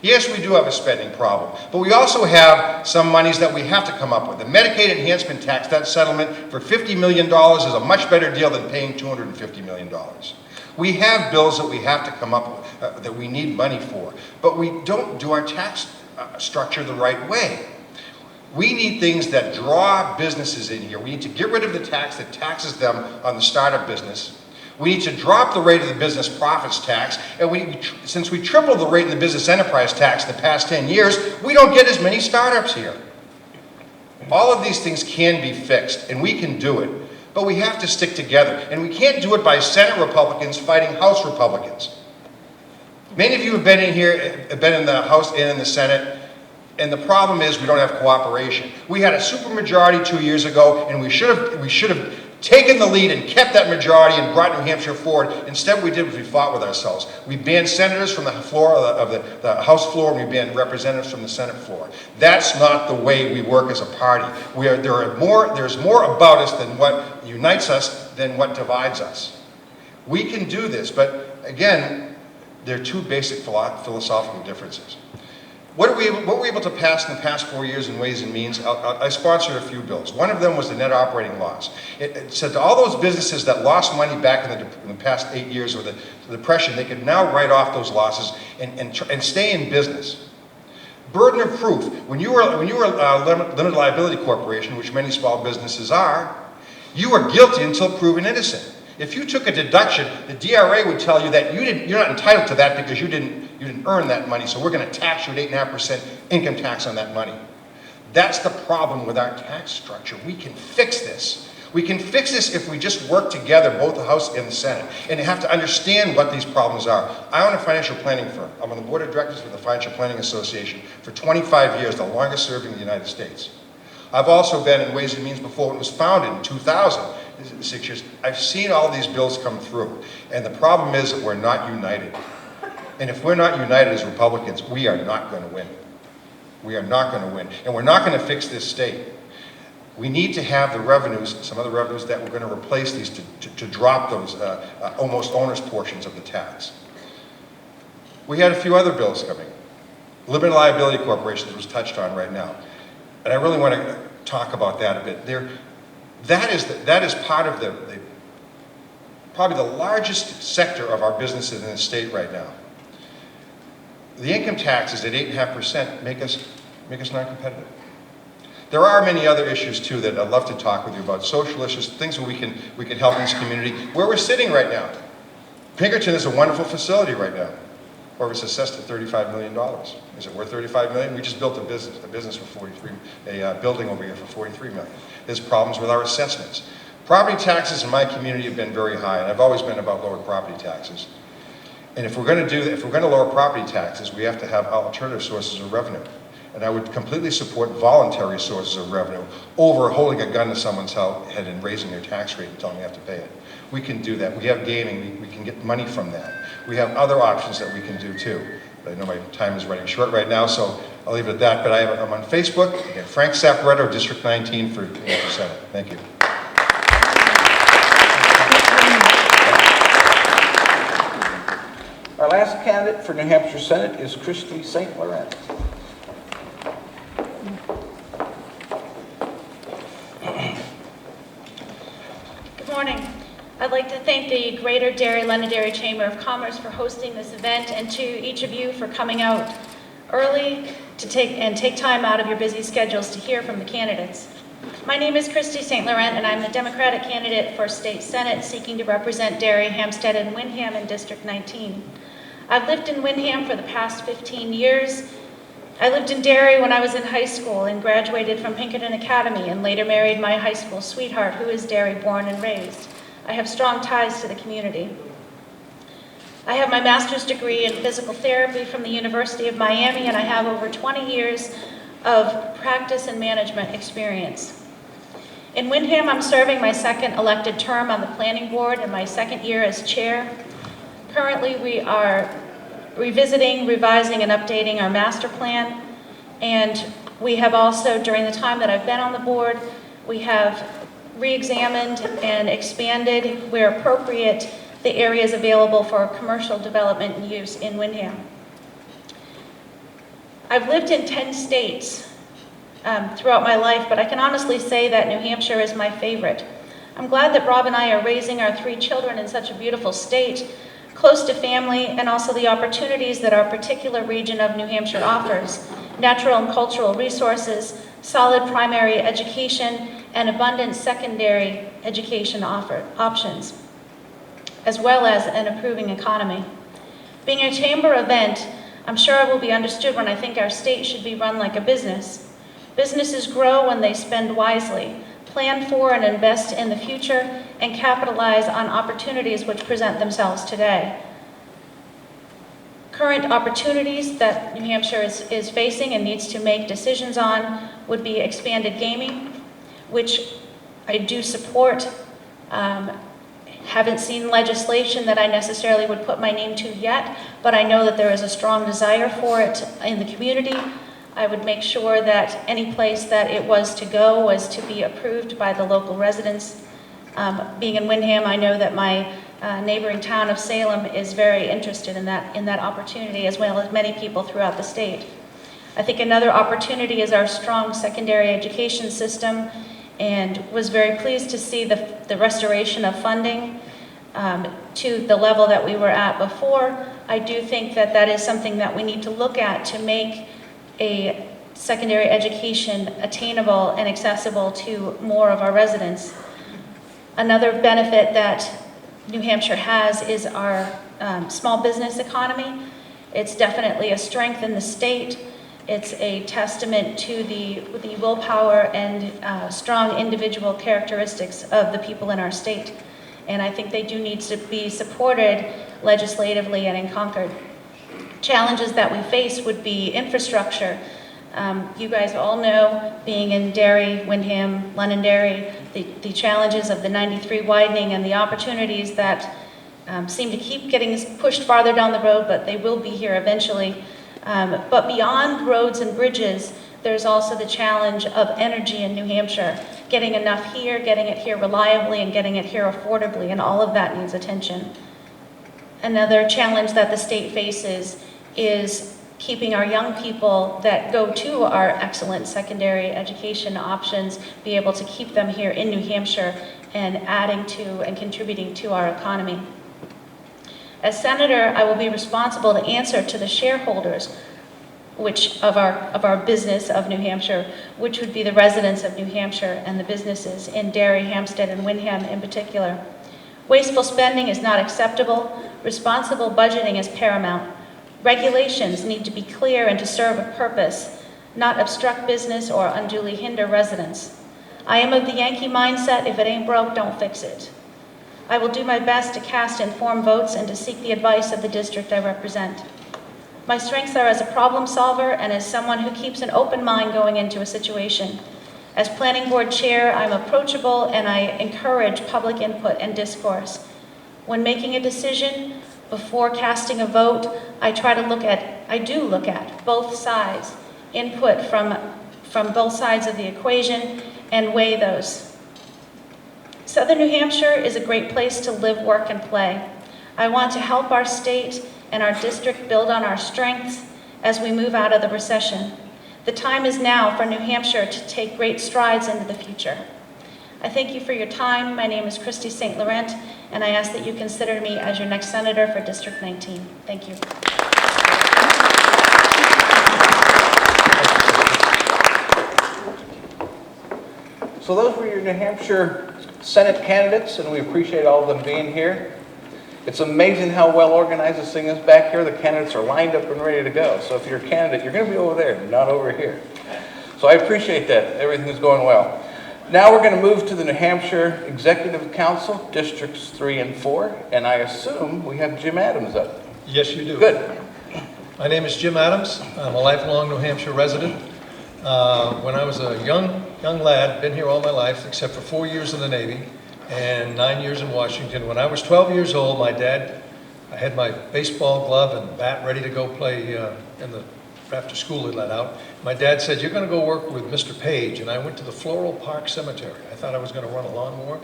Yes, we do have a spending problem, but we also have some monies that we have to come up with. The Medicaid enhancement tax, that settlement for $50 million is a much better deal than paying $250 million. We have bills that we have to come up with, that we need money for, but we don't do our tax structure the right way. We need things that draw businesses in here. We need to get rid of the tax that taxes them on the startup business. We need to drop the rate of the business profits tax, and since we tripled the rate of the business enterprise tax in the past 10 years, we don't get as many startups here. All of these things can be fixed, and we can do it, but we have to stick together, and we can't do it by Senate Republicans fighting House Republicans. Many of you have been in here, have been in the House and in the Senate, and the problem is we don't have cooperation. We had a supermajority 2 years ago, and we should have taken the lead and kept that majority and brought New Hampshire forward. Instead, what we did was we fought with ourselves. We banned senators from the floor of the House floor, and we banned representatives from the Senate floor. That's not the way we work as a party. There's more about us than what unites us than what divides us. We can do this, but again, there are 2 basic philosophical differences. What were we able to pass in the past 4 years in Ways and Means? I sponsored a few bills. One of them was the net operating loss. It said to all those businesses that lost money back in the past 8 years of the Depression, they could now write off those losses and stay in business. Burden of proof. When you were a limited liability corporation, which many small businesses are, you are guilty until proven innocent. If you took a deduction, the DRA would tell you that you're not entitled to that because you didn't earn that money, so we're going to tax you at 8.5% income tax on that money. That's the problem with our tax structure. We can fix this. We can fix this if we just work together, both the House and the Senate, and have to understand what these problems are. I own a financial planning firm. I'm on the board of directors for the Financial Planning Association for 25 years, the longest serving in the United States. I've also been in Ways and Means before it was founded in 2000. 6 years. I've seen all these bills come through, and the problem is that we're not united. And if we're not united as Republicans, we are not going to win. We are not going to win, and we're not going to fix this state. We need to have the revenues, some of the revenues that we're going to replace these to drop those almost onerous portions of the tax. We had a few other bills coming. Limited liability corporations was touched on right now, and I really want to talk about that a bit. That is part of probably the largest sector of our businesses in the state right now. The income taxes at 8.5% make us non-competitive. There are many other issues too that I'd love to talk with you about, social issues, things where we can help in this community. Where we're sitting right now, Pinkerton is a wonderful facility right now, where it's assessed at $35 million. Is it worth $35 million? We just built a business for building over here for $43 million. There's problems with our assessments. Property taxes in my community have been very high, and I've always been about lower property taxes. And if we're going to lower property taxes, we have to have alternative sources of revenue. And I would completely support voluntary sources of revenue over holding a gun to someone's head and raising their tax rate and telling them you have to pay it. We can do that. We have gaming. We can get money from that. We have other options that we can do too. But I know my time is running short right now, so I'll leave it at that. But I'm on Facebook. Again, Frank Saporetto, District 19 for New Hampshire Senate. Thank you. Our last candidate for New Hampshire Senate is Christy St. Laurent. Good morning. I'd like to thank the Greater Derry Londonderry Chamber of Commerce for hosting this event, and to each of you for coming out early to take time out of your busy schedules to hear from the candidates. My name is Christy St. Laurent, and I'm the Democratic candidate for State Senate seeking to represent Derry, Hampstead, and Windham in District 19. I've lived in Windham for the past 15 years. I lived in Derry when I was in high school and graduated from Pinkerton Academy and later married my high school sweetheart, who is Derry born and raised. I have strong ties to the community. I have my master's degree in physical therapy from the University of Miami, and I have over 20 years of practice and management experience. In Windham, I'm serving my second elected term on the planning board and my second year as chair. Currently, we are revisiting, revising, and updating our master plan, and we have also, during the time that I've been on the board, we have re-examined and expanded, where appropriate, the areas available for commercial development and use in Windham. I've lived in 10 states throughout my life, but I can honestly say that New Hampshire is my favorite. I'm glad that Rob and I are raising our 3 children in such a beautiful state, close to family, and also the opportunities that our particular region of New Hampshire offers: natural and cultural resources, solid primary education, and abundant secondary education options, as well as an improving economy. Being a chamber event, I'm sure I will be understood when I think our state should be run like a business. Businesses grow when they spend wisely, plan for and invest in the future, and capitalize on opportunities which present themselves today. Current opportunities that New Hampshire is facing and needs to make decisions on would be expanded gaming, which I do support. Haven't seen legislation that I necessarily would put my name to yet, but I know that there is a strong desire for it in the community. I would make sure that any place that it was to go was to be approved by the local residents. Being in Windham, I know that my neighboring town of Salem is very interested in that opportunity, as well as many people throughout the state. I think another opportunity is our strong secondary education system, and was very pleased to see the restoration of funding to the level that we were at before. I do think that that is something that we need to look at to make a secondary education attainable and accessible to more of our residents. Another benefit that New Hampshire has is our small business economy. It's definitely a strength in the state. It's a testament to the willpower and strong individual characteristics of the people in our state. And I think they do need to be supported legislatively and in Concord. Challenges that we face would be infrastructure. You guys all know, being in Derry, Windham, Londonderry, the challenges of the 93 widening and the opportunities that seem to keep getting pushed farther down the road, but they will be here eventually. But beyond roads and bridges, there's also the challenge of energy in New Hampshire. Getting enough here, getting it here reliably, and getting it here affordably, and all of that needs attention. Another challenge that the state faces is keeping our young people that go to our excellent secondary education options, be able to keep them here in New Hampshire and adding to and contributing to our economy. As senator, I will be responsible to answer to the shareholders of our business of New Hampshire, which would be the residents of New Hampshire and the businesses in Derry, Hampstead, and Windham in particular. Wasteful spending is not acceptable. Responsible budgeting is paramount. Regulations need to be clear and to serve a purpose, not obstruct business or unduly hinder residents. I am of the Yankee mindset: if it ain't broke, don't fix it. I will do my best to cast informed votes and to seek the advice of the district I represent. My strengths are as a problem solver and as someone who keeps an open mind going into a situation. As planning board chair, I'm approachable and I encourage public input and discourse. When making a decision, before casting a vote, I do look at both sides, input from both sides of the equation, and weigh those. Southern New Hampshire is a great place to live, work, and play. I want to help our state and our district build on our strengths as we move out of the recession. The time is now for New Hampshire to take great strides into the future. I thank you for your time. My name is Christy St. Laurent, and I ask that you consider me as your next senator for District 19. Thank you. So those were your New Hampshire Senate candidates, and we appreciate all of them being here. It's amazing how well organized this thing is back here. The candidates are lined up and ready to go. So if you're a candidate, you're going to be over there, not over here. So I appreciate that. Everything is going well. Now we're going to move to the New Hampshire Executive Council, Districts 3 and 4, and I assume we have Jim Adams up. Yes, you do. Good. My name is Jim Adams. I'm a lifelong New Hampshire resident. When I was a young lad, been here all my life, except for 4 years in the Navy and 9 years in Washington. When I was 12 years old, I had my baseball glove and bat ready to go play after school had let out. My dad said, "You're going to go work with Mr. Page," and I went to the Floral Park Cemetery. I thought I was going to run a lawnmower.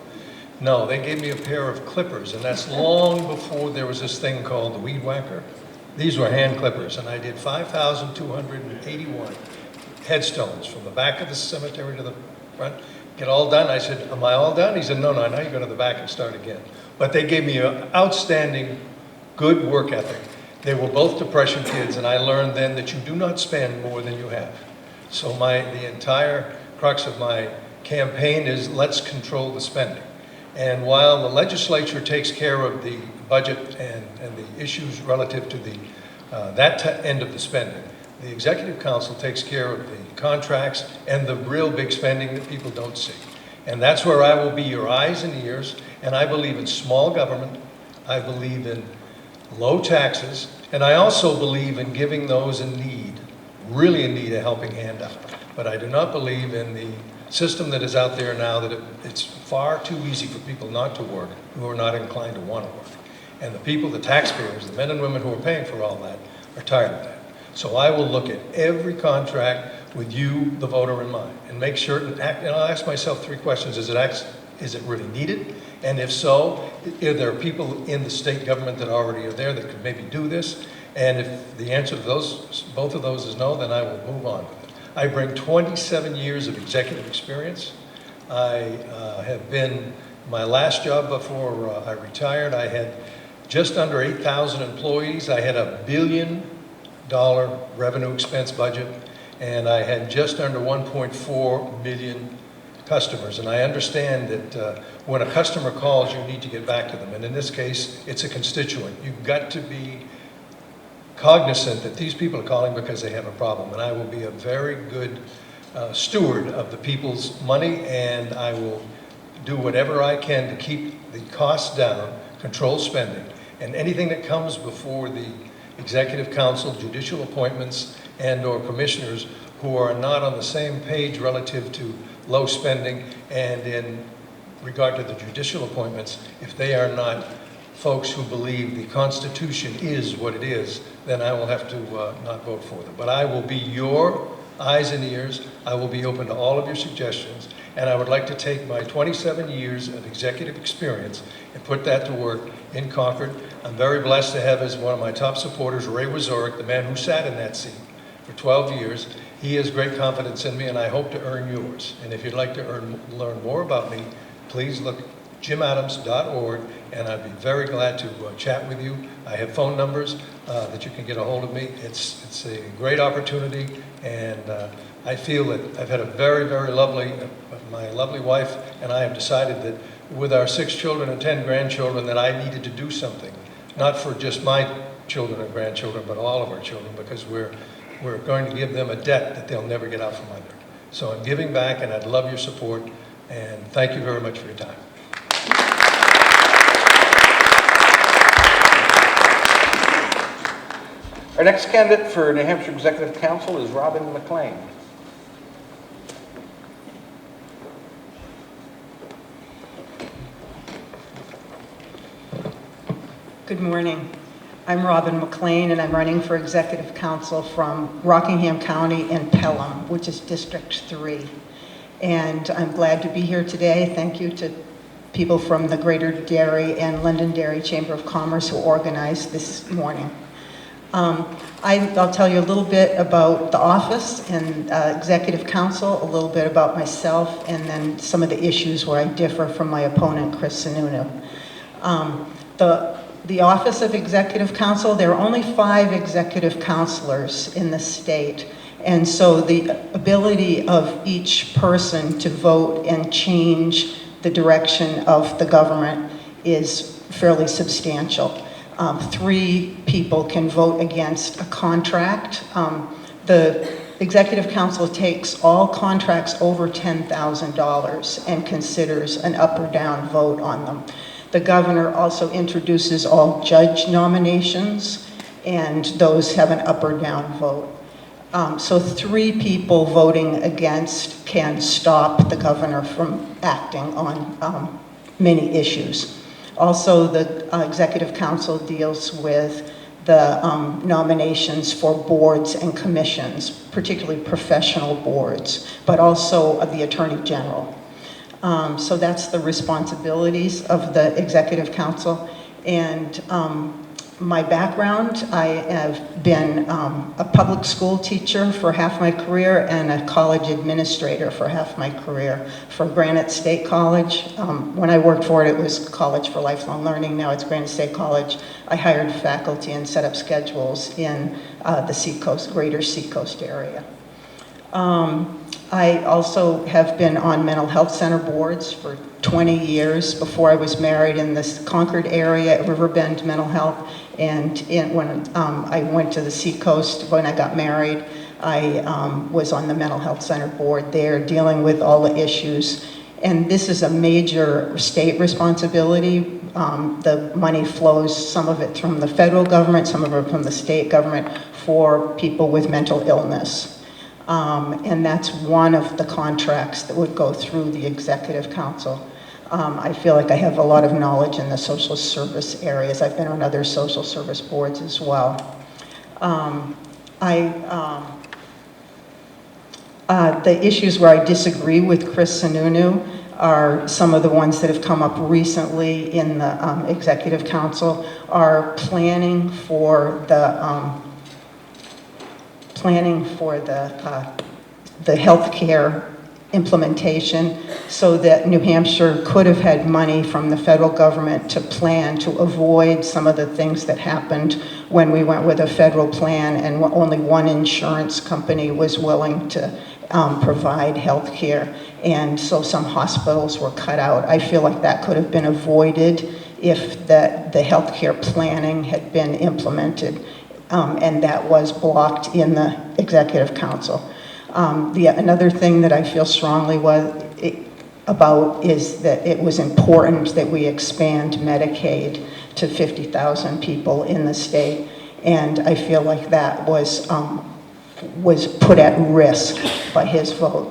No, they gave me a pair of clippers, and that's long before there was this thing called the weed whacker. These were hand clippers, and I did 5,281 headstones from the back of the cemetery to the front. Get all done. I said, "Am I all done?" He said, "No, now you go to the back and start again." But they gave me an outstanding, good work ethic. They were both Depression kids, and I learned then that you do not spend more than you have. So the entire crux of my campaign is let's control the spending. And while the legislature takes care of the budget and the issues relative to that end of the spending, the Executive Council takes care of the contracts and the real big spending that people don't see. And that's where I will be your eyes and ears, and I believe in small government. I believe in low taxes, and I also believe in giving those in need, really in need, a helping hand out. But I do not believe in the system that is out there now that it's far too easy for people not to work who are not inclined to want to work. And the people, the taxpayers, the men and women who are paying for all that are tired of that. So I will look at every contract with you, the voter, in mind, and make sure, and I'll ask myself 3 questions. Is it really needed? And if so, are there people in the state government that already are there that could maybe do this? And if the answer to both of those is no, then I will move on with it. I bring 27 years of executive experience. I have been, my last job before I retired, I had just under 8,000 employees. I had $1 billion revenue expense budget, and I had just under 1.4 million customers. And I understand that when a customer calls, you need to get back to them. And in this case, it's a constituent. You've got to be cognizant that these people are calling because they have a problem. And I will be a very good steward of the people's money, and I will do whatever I can to keep the costs down, control spending, and anything that comes before the Executive Council, judicial appointments, and or commissioners who are not on the same page relative to low spending, and in regard to the judicial appointments, if they are not folks who believe the Constitution is what it is, then I will have to not vote for them. But I will be your eyes and ears. I will be open to all of your suggestions, and I would like to take my 27 years of executive experience and put that to work in Concord. I'm very blessed to have as one of my top supporters Ray Wazorek, the man who sat in that seat for 12 years. He has great confidence in me, and I hope to earn yours. And if you'd like to learn more about me, please look at jimadams.org, and I'd be very glad to chat with you. I have phone numbers that you can get a hold of me. It's a great opportunity, and I feel that I've had a very, very lovely, my lovely wife and I have decided that with our 6 children and 10 grandchildren that I needed to do something, not for just my children and grandchildren, but all of our children, because we're going to give them a debt that they'll never get out from under. So I'm giving back, and I'd love your support, and thank you very much for your time. Our Our next candidate for New Hampshire Executive Council is Robin McLean. Good morning. I'm Robin McLean, and I'm running for Executive Council from Rockingham County and Pelham, which is District 3. And I'm glad to be here today. Thank you to people from the Greater Derry and Londonderry Chamber of Commerce who organized this morning. I'll tell you a little bit about the office and Executive Council, a little bit about myself, and then some of the issues where I differ from my opponent, Chris Sununu. The Office of Executive Council, there are only 5 executive counselors in the state, and so the ability of each person to vote and change the direction of the government is fairly substantial. 3 people can vote against a contract. The Executive Council takes all contracts over $10,000 and considers an up or down vote on them. The governor also introduces all judge nominations, and those have an up or down vote. So 3 people voting against can stop the governor from acting on many issues. Also, the Executive Council deals with the nominations for boards and commissions, particularly professional boards, but also of the Attorney General. So that's the responsibilities of the Executive Council. And my background, I have been a public school teacher for half my career and a college administrator for half my career for Granite State College. When I worked for it, it was College for Lifelong Learning. Now it's Granite State College. I hired faculty and set up schedules in the Seacoast, greater Seacoast area. I also have been on mental health center boards for 20 years before I was married in this Concord area at Riverbend Mental Health. And when I went to the Seacoast, when I got married, I was on the mental health center board there dealing with all the issues. And this is a major state responsibility. The money flows, some of it from the federal government, some of it from the state government for people with mental illness. And that's one of the contracts that would go through the Executive Council. I feel like I have a lot of knowledge in the social service areas. I've been on other social service boards as well. The issues where I disagree with Chris Sununu are some of the ones that have come up recently in the Executive Council, are planning for the health care implementation so that New Hampshire could have had money from the federal government to plan to avoid some of the things that happened when we went with a federal plan and only one insurance company was willing to provide health care, and so some hospitals were cut out. I feel like that could have been avoided if the health care planning had been implemented, and that was blocked in the Executive Council. Another thing that I feel strongly about is that it was important that we expand Medicaid to 50,000 people in the state, and I feel like that was put at risk by his vote.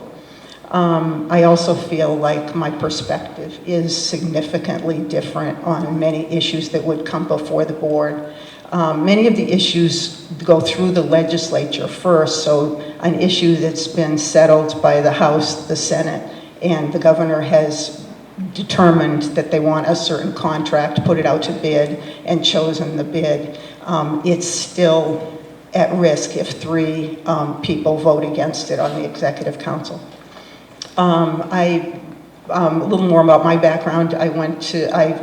I also feel like my perspective is significantly different on many issues that would come before the board. Many of the issues go through the legislature first, so an issue that's been settled by the House, the Senate, and the governor has determined that they want a certain contract, put it out to bid, and chosen the bid. It's still at risk if 3 people vote against it on the Executive Council. A little more about my background. I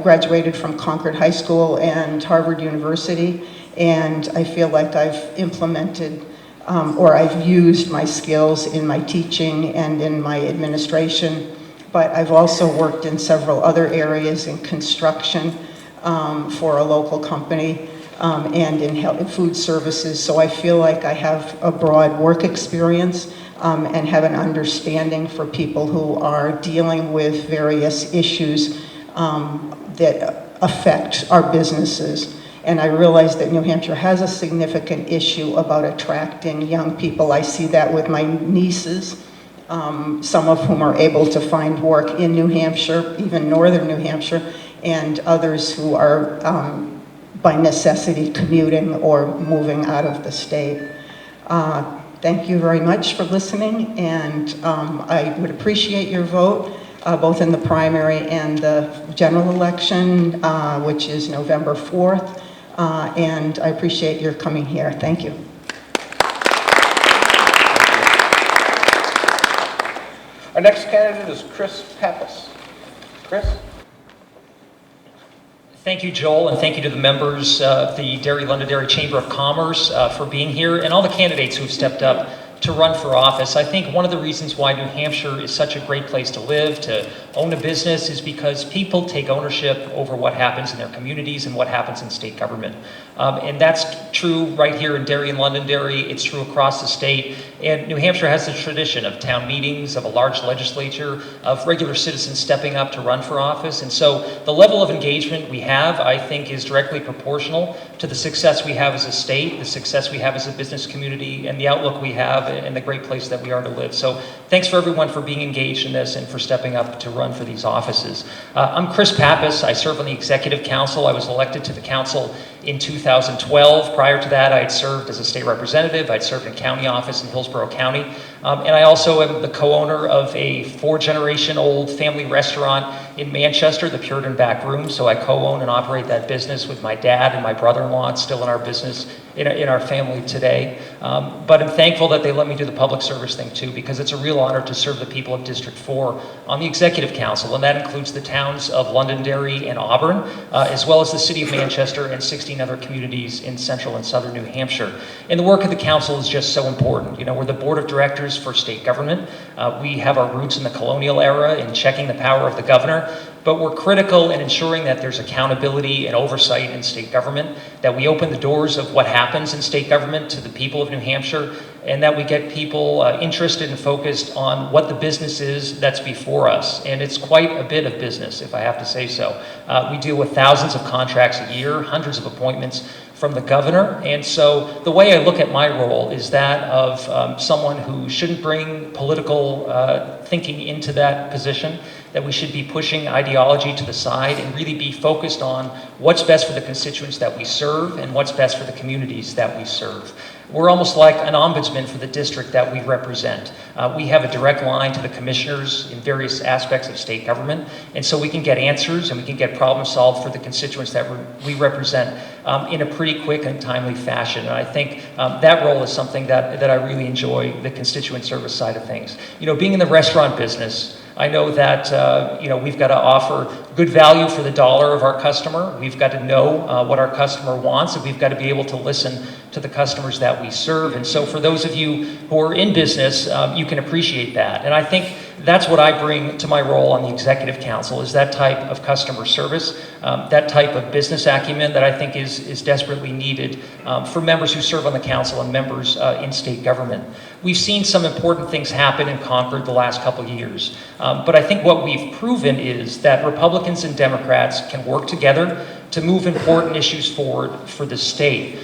graduated from Concord High School and Harvard University, and I feel like I've implemented or I've used my skills in my teaching and in my administration, but I've also worked in several other areas in construction for a local company and in food services, so I feel like I have a broad work experience and have an understanding for people who are dealing with various issues that affect our businesses. And I realize that New Hampshire has a significant issue about attracting young people. I see that with my nieces, some of whom are able to find work in New Hampshire, even northern New Hampshire, and others who are by necessity commuting or moving out of the state. Thank you very much for listening, and I would appreciate your vote, both in the primary and the general election, which is November 4th, and I appreciate your coming here. Thank you. Our next candidate is Chris Pappas. Chris? Thank you, Joel, and thank you to the members of the Derry Londonderry Chamber of Commerce for being here, and all the candidates who have stepped up to run for office. I think one of the reasons why New Hampshire is such a great place to live, to own a business, is because people take ownership over what happens in their communities and what happens in state government. And that's true right here in Derry and Londonderry. It's true across the state. And New Hampshire has a tradition of town meetings, of a large legislature, of regular citizens stepping up to run for office. And so the level of engagement we have, I think, is directly proportional to the success we have as a state, the success we have as a business community, and the outlook we have and the great place that we are to live. So thanks for everyone for being engaged in this and for stepping up to run for these offices. I'm Chris Pappas. I serve on the Executive Council. I was elected to the council in 2012. Prior to that, I had served as a state representative. I'd served in county office in Hillsborough County. And I also am the co-owner of a 4-generation-old family restaurant in Manchester, the Puritan Back Room. So I co-own and operate that business with my dad and my brother-in-law. It's still in our business, in our family today. But I'm thankful that they let me do the public service thing too, because it's a real honor to serve the people of District 4 on the Executive Council, and that includes the towns of Londonderry and Auburn, as well as the city of Manchester and 16 other communities in central and southern New Hampshire. And the work of the council is just so important. You know, we're the board of directors for state government. We have our roots in the colonial era in checking the power of the governor, but we're critical in ensuring that there's accountability and oversight in state government, that we open the doors of what happens in state government to the people of New Hampshire, and that we get people interested and focused on what the business is that's before us. And it's quite a bit of business, if I have to say so. We deal with thousands of contracts a year, hundreds of appointments from the governor. And so the way I look at my role is that of someone who shouldn't bring political thinking into that position, that we should be pushing ideology to the side and really be focused on what's best for the constituents that we serve and what's best for the communities that we serve. We're almost like an ombudsman for the district that we represent. We have a direct line to the commissioners in various aspects of state government, and so we can get answers and we can get problems solved for the constituents that we represent in a pretty quick and timely fashion. And I think that role is something that I really enjoy, the constituent service side of things. You know, being in the restaurant business, I know that you know, we've got to offer good value for the dollar of our customer. We've got to know what our customer wants, and we've got to be able to listen to the customers that we serve. And so for those of you who are in business, you can appreciate that. And I think that's what I bring to my role on the Executive Council, is that type of customer service, that type of business acumen that I think is desperately needed for members who serve on the council and members in state government. We've seen some important things happen in Concord the last couple of years, but I think what we've proven is that Republicans and Democrats can work together to move important issues forward for the state.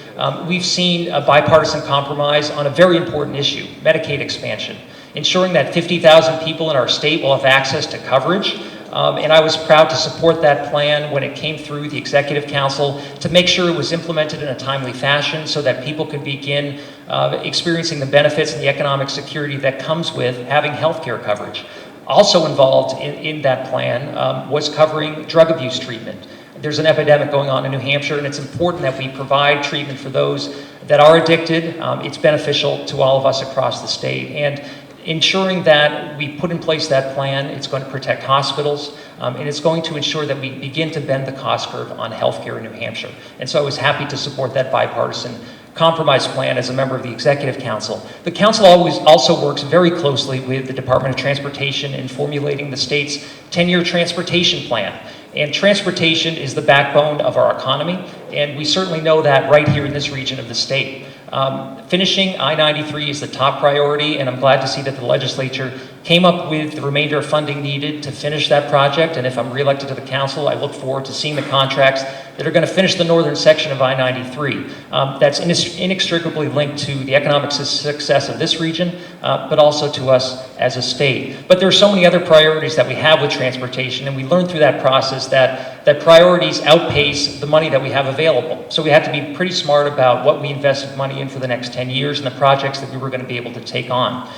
We've seen a bipartisan compromise on a very important issue, Medicaid expansion, ensuring that 50,000 people in our state will have access to coverage. And I was proud to support that plan when it came through the Executive Council to make sure it was implemented in a timely fashion so that people could begin experiencing the benefits and the economic security that comes with having health care coverage. Also involved in that plan was covering drug abuse treatment. There's an epidemic going on in New Hampshire, and it's important that we provide treatment for those that are addicted. It's beneficial to all of us across the state. And ensuring that we put in place that plan, it's going to protect hospitals, and it's going to ensure that we begin to bend the cost curve on healthcare in New Hampshire. And so I was happy to support that bipartisan compromise plan as a member of the Executive Council. The council also works very closely with the Department of Transportation in formulating the state's 10-year transportation plan. And transportation is the backbone of our economy, and we certainly know that right here in this region of the state. Finishing I-93 is the top priority, and I'm glad to see that the legislature came up with the remainder of funding needed to finish that project, and if I'm reelected to the council, I look forward to seeing the contracts that are going to finish the northern section of I-93. That's inextricably linked to the economic success of this region, but also to us as a state. But there are so many other priorities that we have with transportation, and we learned through that process that priorities outpace the money that we have available. So we had to be pretty smart about what we invested money in for the next 10 years and the projects that we were going to be able to take on.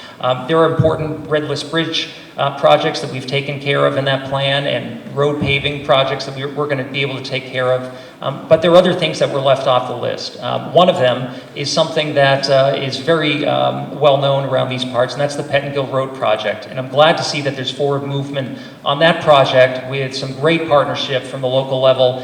There are important Red List Bridge projects that we've taken care of in that plan, and road paving projects that we're going to be able to take care of. But there are other things that were left off the list. One of them is something that is very well known around these parts, and that's the Pettingill Road project. And I'm glad to see that there's forward movement on that project with some great partnership from the local level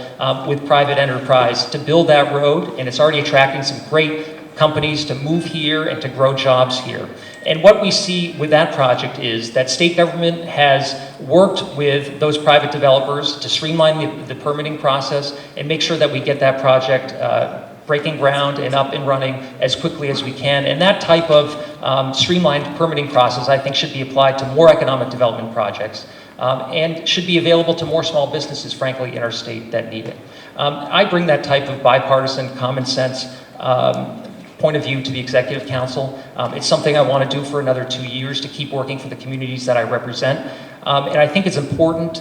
with private enterprise to build that road, and it's already attracting some great companies to move here and to grow jobs here. And what we see with that project is that state government has worked with those private developers to streamline the permitting process and make sure that we get that project breaking ground and up and running as quickly as we can. And that type of streamlined permitting process, I think, should be applied to more economic development projects and should be available to more small businesses, frankly, in our state that need it. I bring that type of bipartisan, common sense point of view to the Executive Council. It's something I want to do for another 2 years to keep working for the communities that I represent. And I think it's important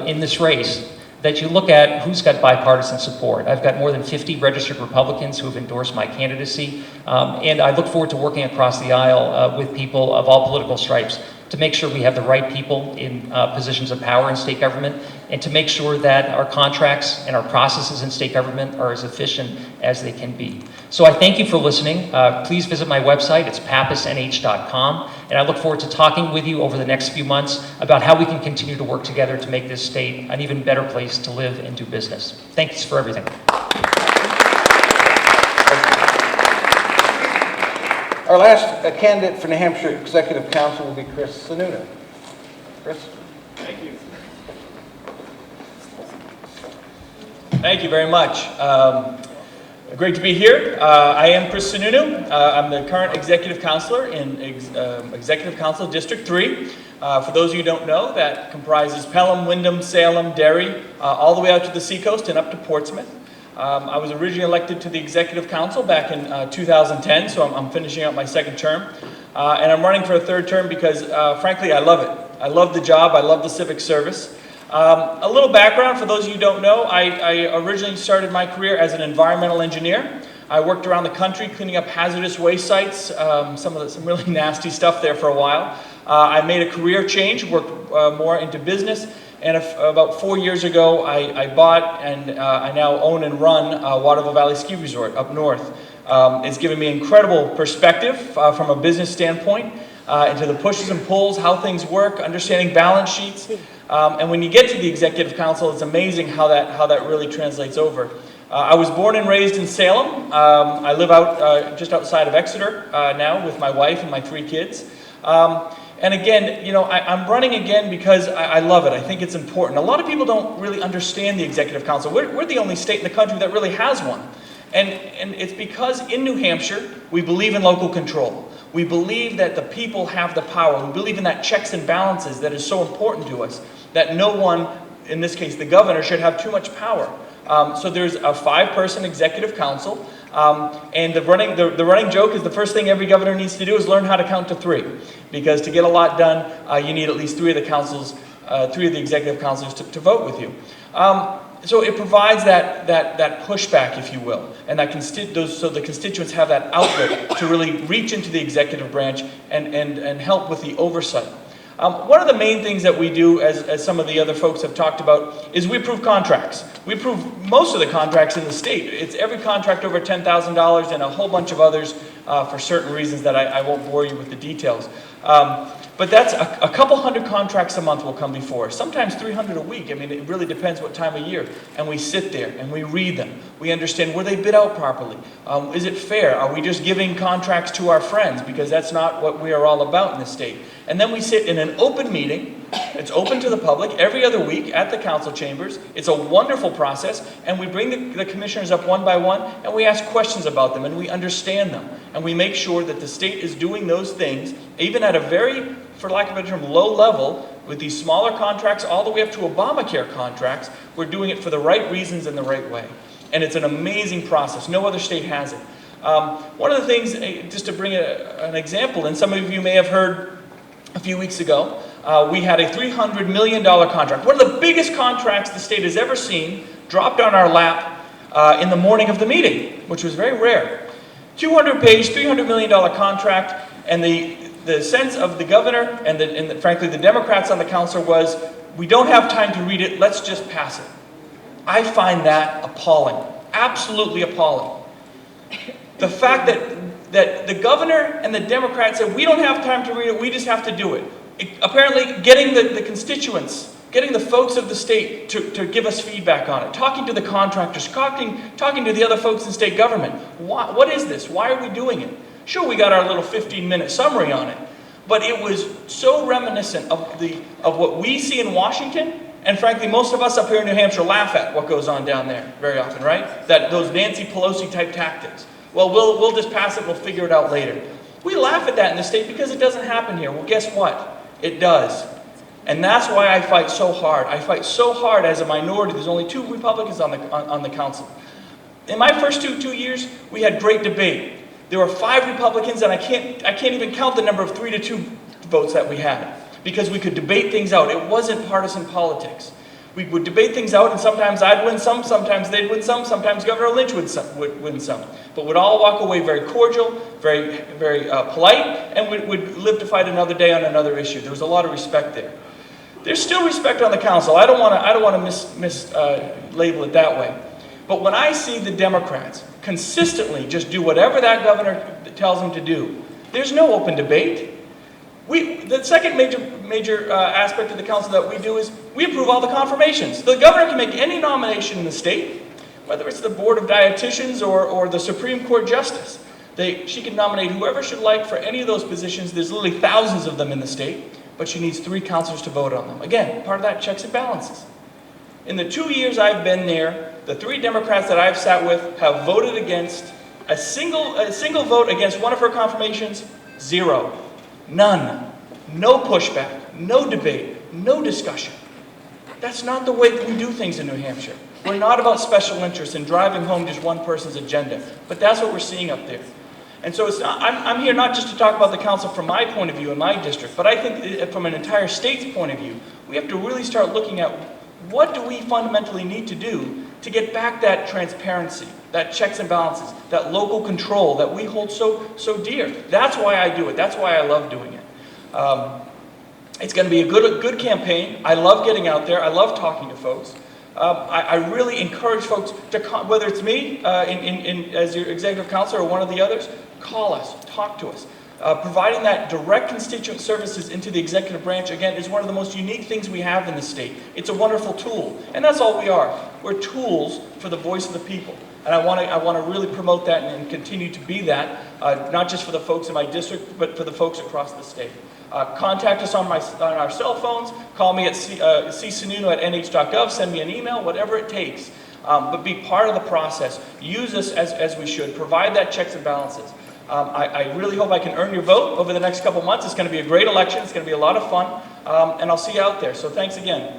in this race that you look at who's got bipartisan support. I've got more than 50 registered Republicans who have endorsed my candidacy, and I look forward to working across the aisle with people of all political stripes to make sure we have the right people in positions of power in state government, and to make sure that our contracts and our processes in state government are as efficient as they can be. So I thank you for listening. Please visit my website. It's papasnh.com, and I look forward to talking with you over the next few months about how we can continue to work together to make this state an even better place to live and do business. Thanks for everything. Our last candidate for New Hampshire Executive Council will be Chris Sununu. Chris? Thank you. Thank you very much. Great to be here. I am Chris Sununu. I'm the current Executive Councilor in Executive Council District 3. For those of you who don't know, that comprises Pelham, Windham, Salem, Derry, all the way out to the seacoast and up to Portsmouth. I was originally elected to the Executive Council back in 2010, so I'm finishing out my second term. And I'm running for a third term because, frankly, I love it. I love the job. I love the civic service. A little background for those of you who don't know, I originally started my career as an environmental engineer. I worked around the country cleaning up hazardous waste sites, some really nasty stuff there for a while. I made a career change, worked more into business. And about 4 years ago, I bought and I now own and run Waterville Valley Ski Resort up north. It's given me incredible perspective from a business standpoint into the pushes and pulls, how things work, understanding balance sheets. And when you get to the Executive Council, it's amazing how that really translates over. I was born and raised in Salem. I live out just outside of Exeter now with my wife and my 3 kids. And again, you know, I'm running again because I love it. I think it's important. A lot of people don't really understand the Executive Council. We're the only state in the country that really has one. And it's because in New Hampshire, we believe in local control. We believe that the people have the power. We believe in that checks and balances that is so important to us, that no one, in this case the governor, should have too much power. So there's a 5-person Executive Council. And the running joke is the first thing every governor needs to do is learn how to count to 3, because to get a lot done, you need at least 3 of the councils, 3 of the executive councilors to vote with you. So it provides that pushback, if you will, and so the constituents have that outlet to really reach into the executive branch and help with the oversight. One of the main things that we do, as some of the other folks have talked about, is we approve contracts. We approve most of the contracts in the state. It's every contract over $10,000 and a whole bunch of others for certain reasons that I won't bore you with the details. But that's a couple hundred contracts a month will come before us, sometimes 300 a week. I mean, it really depends what time of year. And we sit there and we read them. We understand, were they bid out properly? Is it fair? Are we just giving contracts to our friends? Because that's not what we are all about in the state. And then we sit in an open meeting. It's open to the public every other week at the council chambers. It's a wonderful process. And we bring the commissioners up one by one and we ask questions about them and we understand them. And we make sure that the state is doing those things, even at a very for lack of a better term, low level with these smaller contracts all the way up to Obamacare contracts. We're doing it for the right reasons and the right way. And it's an amazing process. No other state has it. One of the things, just to bring an example, and some of you may have heard a few weeks ago, we had a $300 million contract. One of the biggest contracts the state has ever seen dropped on our lap in the morning of the meeting, which was very rare. 200-page, $300 million contract, and the sense of the governor and frankly the Democrats on the council was, we don't have time to read it, let's just pass it. I find that appalling, absolutely appalling. The fact that the governor and the Democrats said, we don't have time to read it, we just have to do it. Apparently getting the constituents, getting the folks of the state to give us feedback on it, talking to the contractors, talking to the other folks in state government. What is this? Why are we doing it? Sure, we got our little 15-minute summary on it, but it was so reminiscent of what we see in Washington, and frankly, most of us up here in New Hampshire laugh at what goes on down there very often, right? Those Nancy Pelosi type tactics. Well, we'll just pass it, we'll figure it out later. We laugh at that in the state because it doesn't happen here. Well, guess what? It does. And that's why I fight so hard. I fight so hard as a minority. There's only 2 Republicans on the council. In my first two years, we had great debate. There were 5 Republicans, and I can't even count the number of 3-2 votes that we had, because we could debate things out. It wasn't partisan politics. We would debate things out, and sometimes I'd win some, sometimes they'd win some, sometimes Governor Lynch would win some. But we'd all walk away very cordial, very, very polite, and would live to fight another day on another issue. There was a lot of respect there. There's still respect on the council. I don't want to mislabel it that way. But when I see the Democrats consistently just do whatever that governor tells them to do, there's no open debate. The second major aspect of the council that we do is we approve all the confirmations. The governor can make any nomination in the state, whether it's the Board of Dietitians or the Supreme Court Justice. She can nominate whoever she'd like for any of those positions. There's literally thousands of them in the state, but she needs 3 councilors to vote on them. Again, part of that checks and balances. In the 2 years I've been there, the 3 Democrats that I've sat with have voted against a single vote against one of her confirmations. 0. None. No pushback, no debate, no discussion. That's not the way that we do things in New Hampshire. We're not about special interests and driving home just one person's agenda, but that's what we're seeing up there. And so I'm here not just to talk about the council from my point of view in my district, but I think from an entire state's point of view, we have to really start looking at what do we fundamentally need to do to get back that transparency, that checks and balances, that local control that we hold so dear. That's why I do it. That's why I love doing it. It's going to be a good campaign. I love getting out there. I love talking to folks. I really encourage folks to, whether it's me as your executive counselor or one of the others, call us, talk to us. Providing that direct constituent services into the executive branch, again, is one of the most unique things we have in the state. It's a wonderful tool, and that's all we are. We're tools for the voice of the people, and I want to really promote that and continue to be that, not just for the folks in my district, but for the folks across the state. Contact us on our cell phones. Call me at csununu@nh.gov. Send me an email, whatever it takes. But be part of the process. Use us as we should. Provide that checks and balances. I really hope I can earn your vote over the next couple months. It's going to be a great election. It's going to be a lot of fun. And I'll see you out there. So thanks again.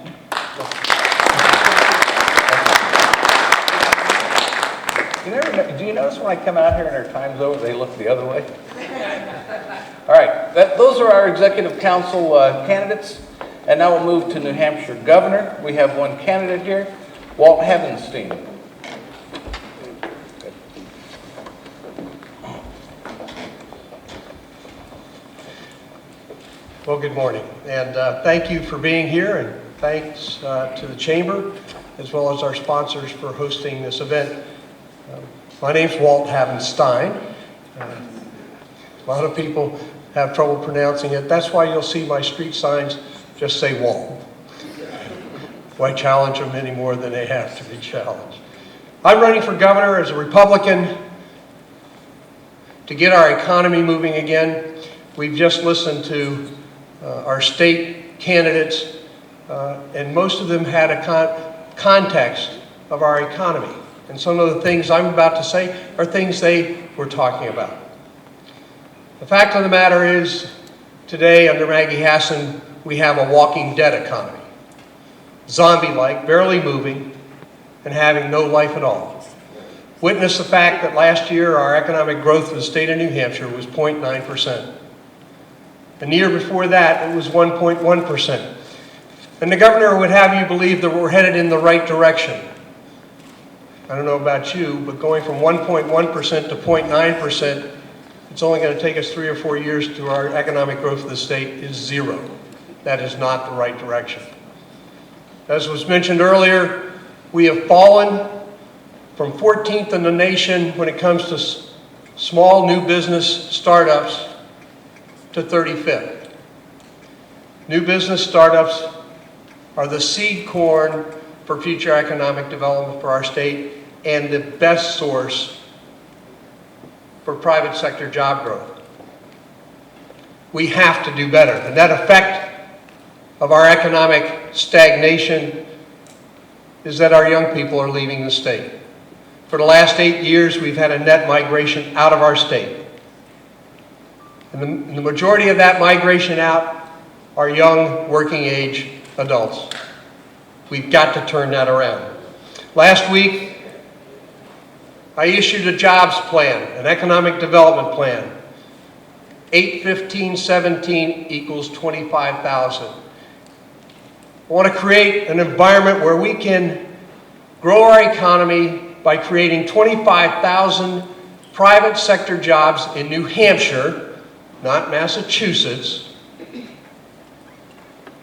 Do you notice when I come out here and our time's over, they look the other way? All right, those are our executive council candidates. And now we'll move to New Hampshire governor. We have one candidate here, Walt Heavenstein. Well, good morning, and thank you for being here, and thanks to the Chamber, as well as our sponsors for hosting this event. My name's Walt Havenstein. A lot of people have trouble pronouncing it. That's why you'll see my street signs just say Walt. Why challenge them any more than they have to be challenged? I'm running for governor as a Republican to get our economy moving again. We've just listened to our state candidates, and most of them had a context of our economy. And some of the things I'm about to say are things they were talking about. The fact of the matter is, Today, under Maggie Hassan, we have a walking dead economy. Zombie-like, barely moving, and having no life at all. Witness the fact that last year our economic growth for the state of New Hampshire was 0.9%. And the year before that, it was 1.1%. And the governor would have you believe that we're headed in the right direction. I don't know about you, but going from 1.1% to 0.9%, it's only going to take us 3 or 4 years to our economic growth of the state is 0. That is not the right direction. As was mentioned earlier, we have fallen from 14th in the nation when it comes to small new business startups to 35th. New business startups are the seed corn for future economic development for our state and the best source for private sector job growth. We have to do better. The net effect of our economic stagnation is that our young people are leaving the state. For the last 8 years, we've had a net migration out of our state. And the majority of that migration out are young, working age adults. We've got to turn that around. Last week, I issued a jobs plan, an economic development plan. 8-15-17 equals 25,000. I want to create an environment where we can grow our economy by creating 25,000 private sector jobs in New Hampshire, not Massachusetts,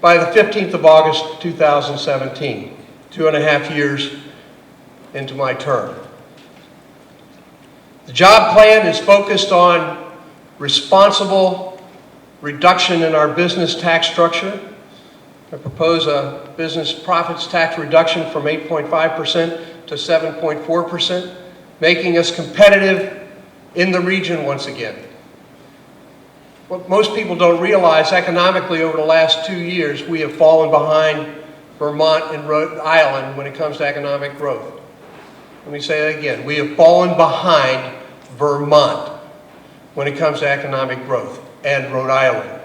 by the 15th of August 2017, 2.5 years into my term. The job plan is focused on responsible reduction in our business tax structure. I propose a business profits tax reduction from 8.5% to 7.4%, making us competitive in the region once again. What most people don't realize, economically over the last 2 years, we have fallen behind Vermont and Rhode Island when it comes to economic growth. Let me say that again. We have fallen behind Vermont when it comes to economic growth and Rhode Island.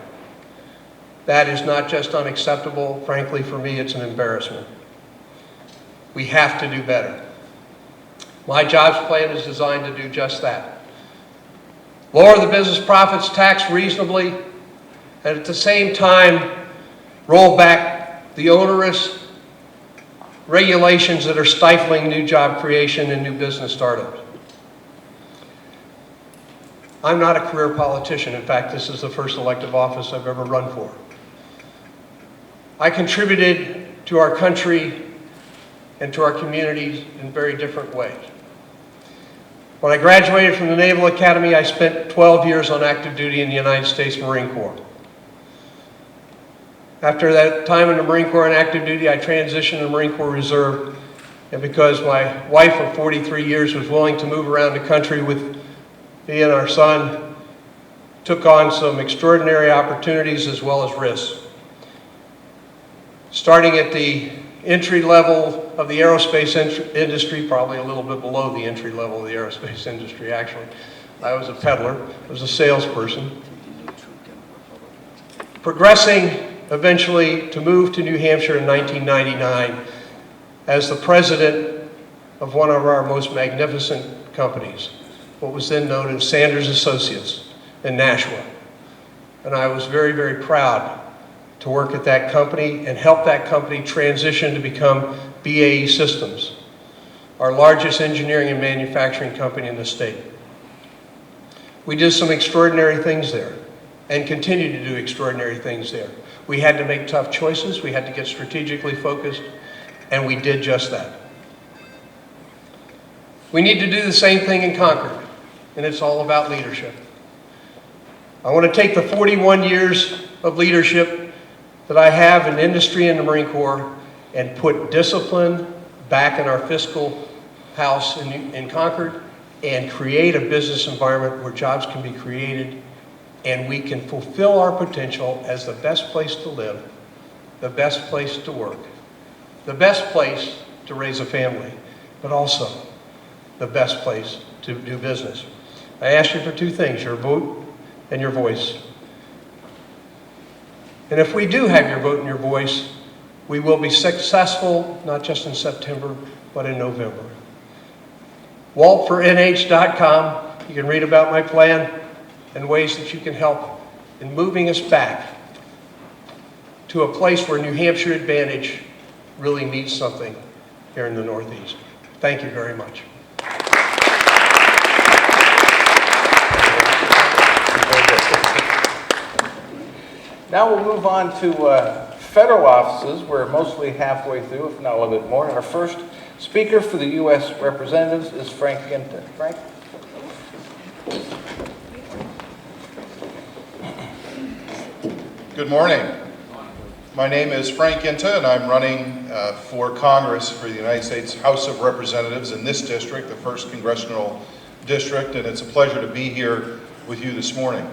That is not just unacceptable. Frankly, for me, it's an embarrassment. We have to do better. My jobs plan is designed to do just that. Lower the business profits tax reasonably, and at the same time, roll back the onerous regulations that are stifling new job creation and new business startups. I'm not a career politician. In fact, this is the first elective office I've ever run for. I contributed to our country and to our communities in very different ways. When I graduated from the Naval Academy, I spent 12 years on active duty in the United States Marine Corps. After that time in the Marine Corps on active duty, I transitioned to the Marine Corps Reserve, and because my wife of 43 years was willing to move around the country with me and our son, took on some extraordinary opportunities as well as risks. Starting at the entry level of the aerospace industry, probably a little bit below the entry level of the aerospace industry actually. I was a peddler, I was a salesperson. Progressing eventually to move to New Hampshire in 1999 as the president of one of our most magnificent companies, what was then known as Sanders Associates in Nashua. And I was very, very proud to work at that company and help that company transition to become BAE Systems, our largest engineering and manufacturing company in the state. We did some extraordinary things there and continue to do extraordinary things there. We had to make tough choices, we had to get strategically focused, and we did just that. We need to do the same thing in Concord, and it's all about leadership. I want to take the 41 years of leadership that I have in industry and the Marine Corps and put discipline back in our fiscal house in Concord and create a business environment where jobs can be created and we can fulfill our potential as the best place to live, the best place to work, the best place to raise a family, but also the best place to do business. I ask you for two things, your vote and your voice. And if we do have your vote and your voice, we will be successful, not just in September, but in November. WaltForNH.com, you can read about my plan and ways that you can help in moving us back to a place where New Hampshire Advantage really means something here in the Northeast. Thank you very much. Now we'll move on to federal offices. We're mostly halfway through, if not a little bit more. Our first speaker for the U.S. Representatives is Frank Ginta. Frank? Good morning. My name is Frank Ginta, and I'm running for Congress for the United States House of Representatives in this district, the 1st Congressional District, and it's a pleasure to be here with you this morning.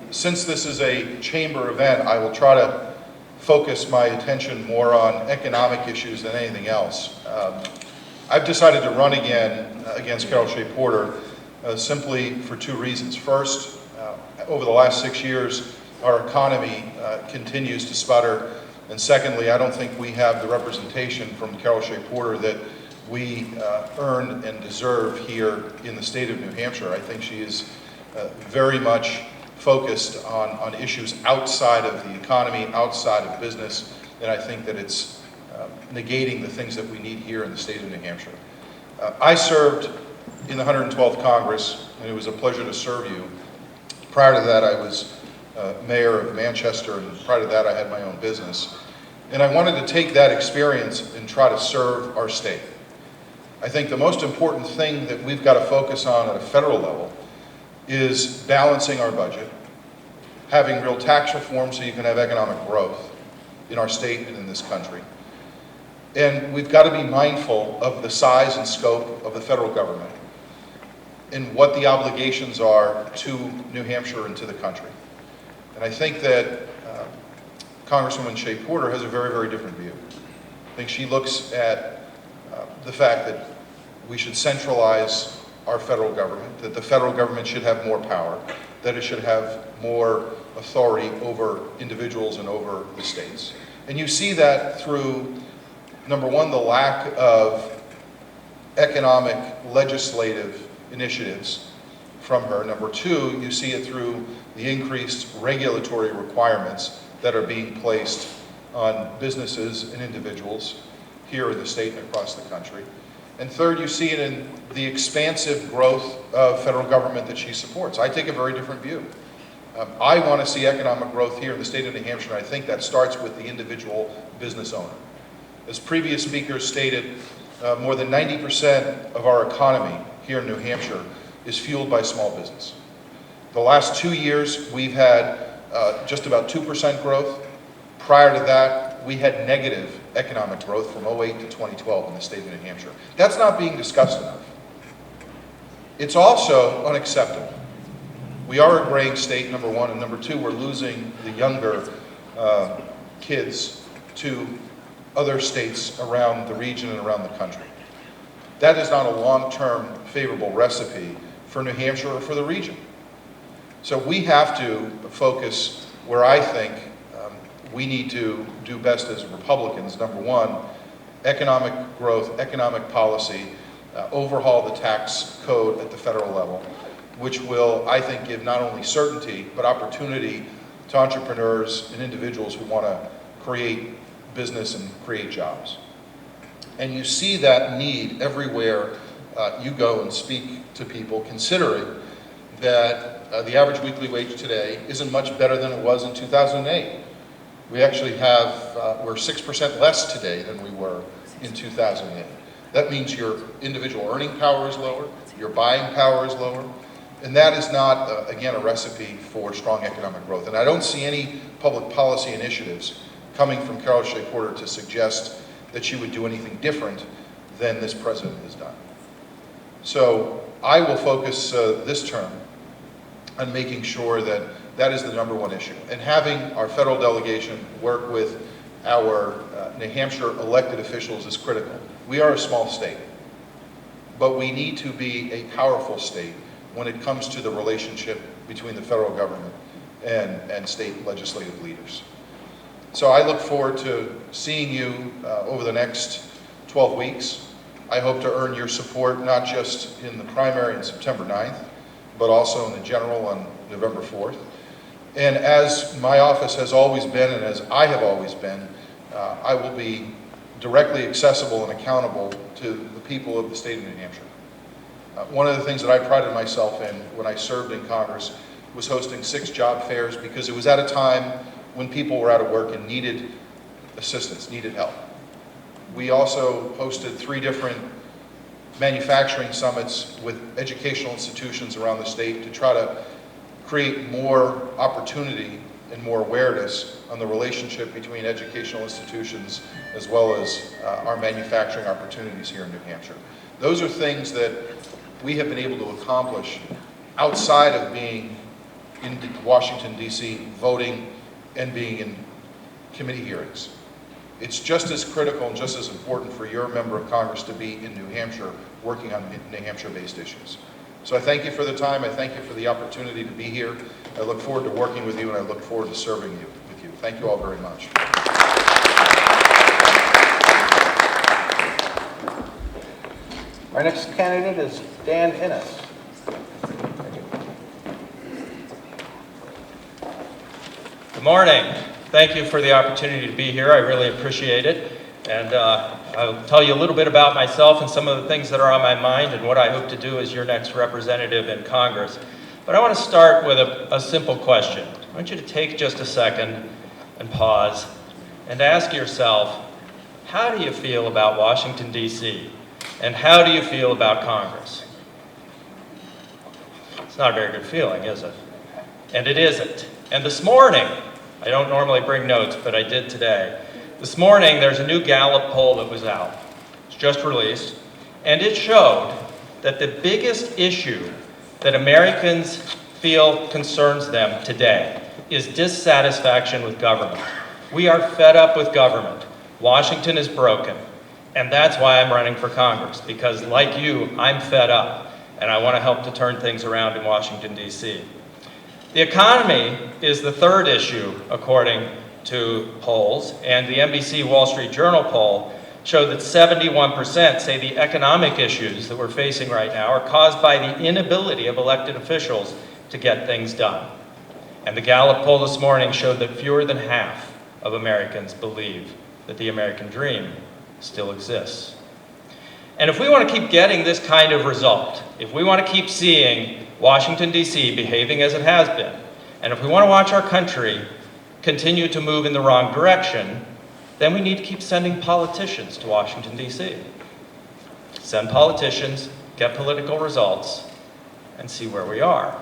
Since this is a chamber event, I will try to focus my attention more on economic issues than anything else. I've decided to run again against Carol Shea Porter simply for 2 reasons. First, over the last 6 years, our economy continues to sputter. And secondly, I don't think we have the representation from Carol Shea Porter that we earn and deserve here in the state of New Hampshire. I think she is very much focused on issues outside of the economy, outside of business, and I think that it's negating the things that we need here in the state of New Hampshire. I served in the 112th Congress, and it was a pleasure to serve you. Prior to that, I was mayor of Manchester, and prior to that, I had my own business. And I wanted to take that experience and try to serve our state. I think the most important thing that we've got to focus on at a federal level is balancing our budget, having real tax reform so you can have economic growth in our state and in this country. And we've got to be mindful of the size and scope of the federal government and what the obligations are to New Hampshire and to the country. And I think that Congresswoman Shea Porter has a very, very different view. I think she looks at the fact that we should centralize our federal government, that the federal government should have more power, that it should have more authority over individuals and over the states. And you see that through, number one, the lack of economic legislative initiatives from her. Number two, you see it through the increased regulatory requirements that are being placed on businesses and individuals here in the state and across the country. And third, you see it in the expansive growth of federal government that she supports. I take a very different view. I want to see economic growth here in the state of New Hampshire, and I think that starts with the individual business owner. As previous speakers stated, more than 90% of our economy here in New Hampshire is fueled by small business. The last 2 years, we've had just about 2% growth. Prior to that, we had negative economic growth from 2008 to 2012 in the state of New Hampshire. That's not being discussed enough. It's also unacceptable. We are a graying state, number one, and number two, we're losing the younger kids to other states around the region and around the country. That is not a long-term favorable recipe for New Hampshire or for the region. So we have to focus where I think we need to do best as Republicans. Number one, economic growth, economic policy, overhaul the tax code at the federal level, which will, I think, give not only certainty, but opportunity to entrepreneurs and individuals who want to create business and create jobs. And you see that need everywhere you go and speak to people, considering that the average weekly wage today isn't much better than it was in 2008. We actually have, we're 6% less today than we were in 2008. That means your individual earning power is lower, your buying power is lower, and that is not, again, a recipe for strong economic growth. And I don't see any public policy initiatives coming from Carol Shea Porter to suggest that she would do anything different than this president has done. So I will focus this term on making sure that that is the number one issue. And having our federal delegation work with our New Hampshire elected officials is critical. We are a small state, but we need to be a powerful state when it comes to the relationship between the federal government and state legislative leaders. So I look forward to seeing you over the next 12 weeks. I hope to earn your support not just in the primary on September 9th, but also in the general on November 4th. And as my office has always been, and as I have always been, I will be directly accessible and accountable to the people of the state of New Hampshire. One of the things that I prided myself in when I served in Congress was hosting 6 job fairs, because it was at a time when people were out of work and needed assistance, needed help. We also hosted 3 different manufacturing summits with educational institutions around the state to try to create more opportunity and more awareness on the relationship between educational institutions as well as our manufacturing opportunities here in New Hampshire. Those are things that we have been able to accomplish outside of being in Washington, D.C., voting and being in committee hearings. It's just as critical and just as important for your member of Congress to be in New Hampshire working on New Hampshire-based issues. So I thank you for the time. I thank you for the opportunity to be here. I look forward to working with you, and I look forward to serving you with you. Thank you all very much. Our next candidate is Dan Innes. Good morning. Thank you for the opportunity to be here. I really appreciate it. And I'll tell you a little bit about myself and some of the things that are on my mind and what I hope to do as your next representative in Congress. But I want to start with a simple question. I want you to take just a second and pause and ask yourself, how do you feel about Washington, D.C.? And how do you feel about Congress? It's not a very good feeling, is it? And it isn't. And this morning, I don't normally bring notes, but I did today. This morning, there's a new Gallup poll that was out. It's just released. And it showed that the biggest issue that Americans feel concerns them today is dissatisfaction with government. We are fed up with government. Washington is broken. And that's why I'm running for Congress, because like you, I'm fed up, and I want to help to turn things around in Washington, D.C. The economy is the third issue, according to polls, and the NBC Wall Street Journal poll showed that 71% say the economic issues that we're facing right now are caused by the inability of elected officials to get things done. And the Gallup poll this morning showed that fewer than half of Americans believe that the American dream still exists. And if we want to keep getting this kind of result, if we want to keep seeing Washington, D.C. behaving as it has been, and if we want to watch our country continue to move in the wrong direction, then we need to keep sending politicians to Washington, D.C. Send politicians, get political results, and see where we are.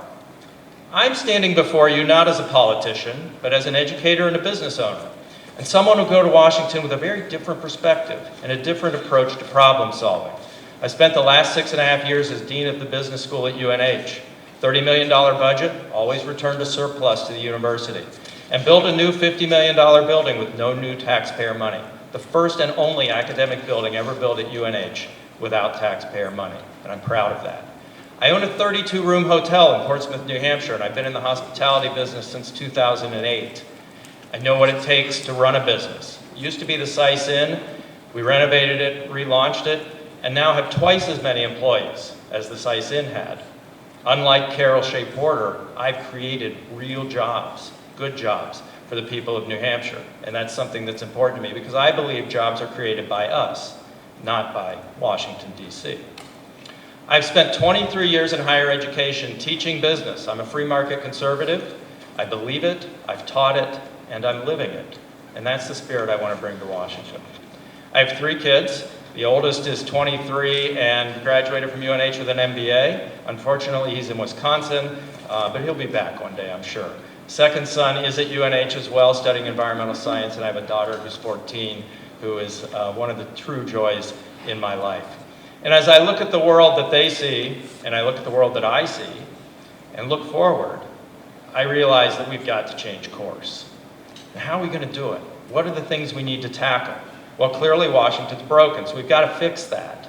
I'm standing before you not as a politician, but as an educator and a business owner, and someone who go to Washington with a very different perspective and a different approach to problem solving. I spent the last 6.5 years as Dean of the Business School at UNH. $30 million budget, always returned a surplus to the university. And built a new $50 million building with no new taxpayer money. The first and only academic building ever built at UNH without taxpayer money. And I'm proud of that. I own a 32-room hotel in Portsmouth, New Hampshire, and I've been in the hospitality business since 2008. I know what it takes to run a business. It used to be the Sice Inn. We renovated it, relaunched it, and now have twice as many employees as the Sice Inn had. Unlike Carol Shea Porter, I've created real jobs, good jobs, for the people of New Hampshire. And that's something that's important to me because I believe jobs are created by us, not by Washington, D.C. I've spent 23 years in higher education teaching business. I'm a free market conservative. I believe it, I've taught it, and I'm living it. And that's the spirit I want to bring to Washington. I have 3 kids. The oldest is 23 and graduated from UNH with an MBA. Unfortunately, he's in Wisconsin, but he'll be back one day, I'm sure. Second son is at UNH as well, studying environmental science, and I have a daughter who's 14, who is one of the true joys in my life. And as I look at the world that they see, and I look at the world that I see, and look forward, I realize that we've got to change course. And how are we going to do it? What are the things we need to tackle? Well, clearly Washington's broken, so we've got to fix that.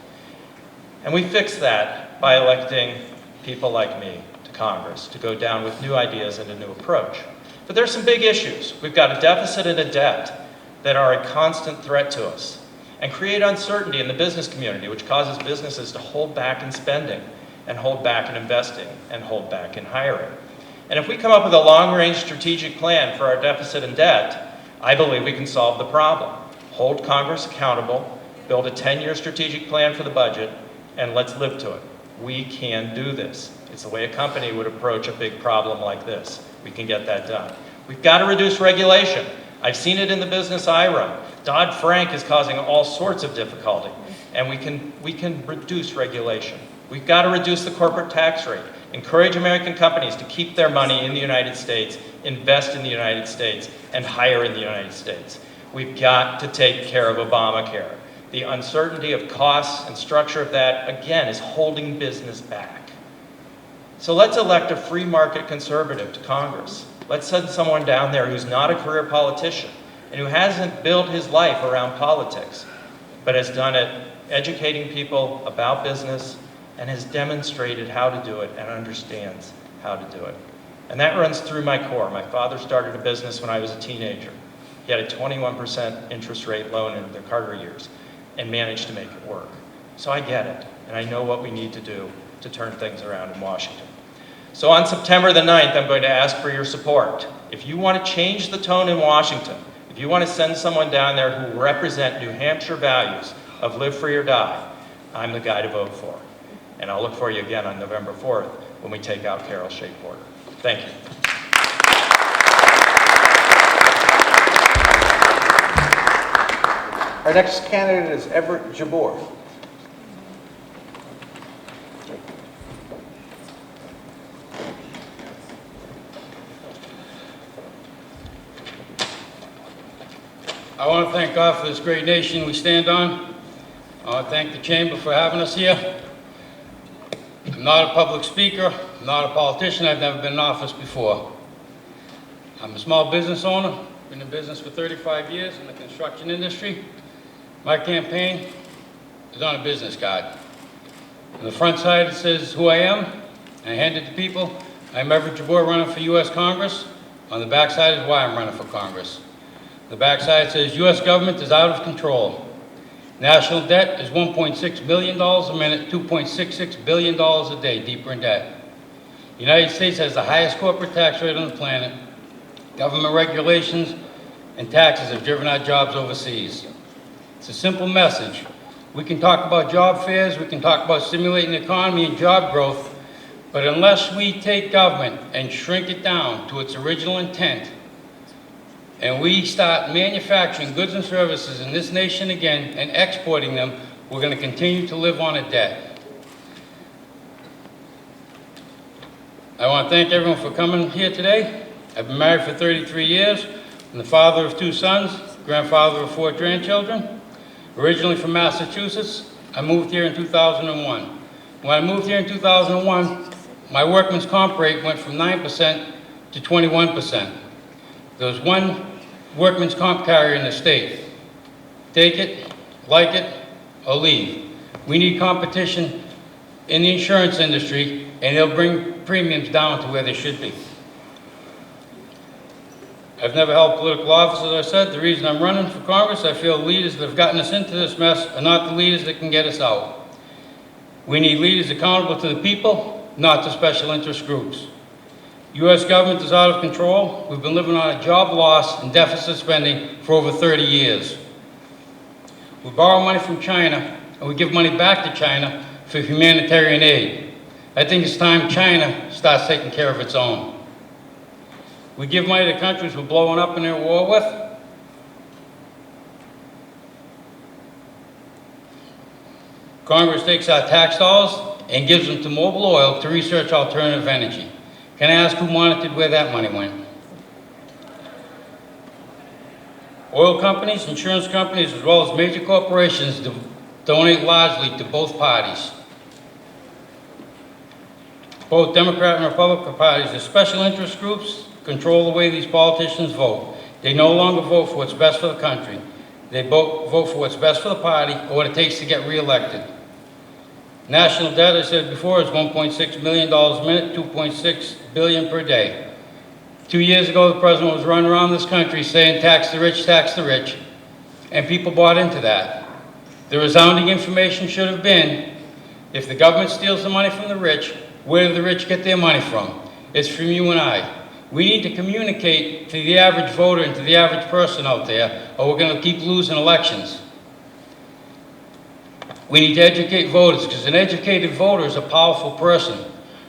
And we fix that by electing people like me to Congress to go down with new ideas and a new approach. But there's some big issues. We've got a deficit and a debt that are a constant threat to us and create uncertainty in the business community, which causes businesses to hold back in spending and hold back in investing and hold back in hiring. And if we come up with a long-range strategic plan for our deficit and debt, I believe we can solve the problem. Hold Congress accountable, build a 10-year strategic plan for the budget, and let's live to it. We can do this. It's the way a company would approach a big problem like this. We can get that done. We've got to reduce regulation. I've seen it in the business I run. Dodd-Frank is causing all sorts of difficulty, and we can reduce regulation. We've got to reduce the corporate tax rate, encourage American companies to keep their money in the United States, invest in the United States, and hire in the United States. We've got to take care of Obamacare. The uncertainty of costs and structure of that, again, is holding business back. So let's elect a free market conservative to Congress. Let's send someone down there who's not a career politician and who hasn't built his life around politics, but has done it educating people about business and has demonstrated how to do it and understands how to do it. And that runs through my core. My father started a business when I was a teenager. He had a 21% interest rate loan in the Carter years and managed to make it work. So I get it, and I know what we need to do to turn things around in Washington. So on September the 9th, I'm going to ask for your support. If you want to change the tone in Washington, if you want to send someone down there who represent New Hampshire values of live free or die, I'm the guy to vote for. And I'll look for you again on November 4th when we take out Carol Shea-Porter. Thank you. Our next candidate is Everett Jabbour. I want to thank God for this great nation we stand on. I want to thank the Chamber for having us here. I'm not a public speaker, I'm not a politician, I've never been in office before. I'm a small business owner, been in business for 35 years in the construction industry. My campaign is on a business card. On the front side it says who I am, and I hand it to people. I'm Everett Jabbour running for U.S. Congress. On the back side is why I'm running for Congress. The back side says U.S. government is out of control. National debt is $1.6 billion a minute, $2.66 billion a day, deeper in debt. The United States has the highest corporate tax rate on the planet. Government regulations and taxes have driven our jobs overseas. It's a simple message. We can talk about job fairs, we can talk about stimulating the economy and job growth, but unless we take government and shrink it down to its original intent, and we start manufacturing goods and services in this nation again and exporting them, we're going to continue to live on a debt. I want to thank everyone for coming here today. I've been married for 33 years. I'm the father of 2 sons, grandfather of 4 grandchildren. Originally from Massachusetts, I moved here in 2001. When I moved here in 2001, my workman's comp rate went from 9% to 21%. There was one workman's comp carrier in the state. Take it, like it, or leave. We need competition in the insurance industry, and it'll bring premiums down to where they should be. I've never held political office, as I said. The reason I'm running for Congress, I feel leaders that have gotten us into this mess are not the leaders that can get us out. We need leaders accountable to the people, not to special interest groups. U.S. government is out of control. We've been living on a job loss and deficit spending for over 30 years. We borrow money from China, and we give money back to China for humanitarian aid. I think it's time China starts taking care of its own. We give money to countries we're blowing up in their war with. Congress takes our tax dollars and gives them to Mobil Oil to research alternative energy. Can I ask who monitored where that money went? Oil companies, insurance companies, as well as major corporations donate largely to both parties. Both Democrat and Republican parties, the special interest groups, control the way these politicians vote. They no longer vote for what's best for the country. They vote for what's best for the party or what it takes to get reelected. National debt, I said before, is $1.6 million a minute, $2.6 billion per day. 2 years ago, the president was running around this country saying tax the rich, and people bought into that. The resounding information should have been, if the government steals the money from the rich, where do the rich get their money from? It's from you and I. We need to communicate to the average voter and to the average person out there, or we're going to keep losing elections. We need to educate voters, because an educated voter is a powerful person.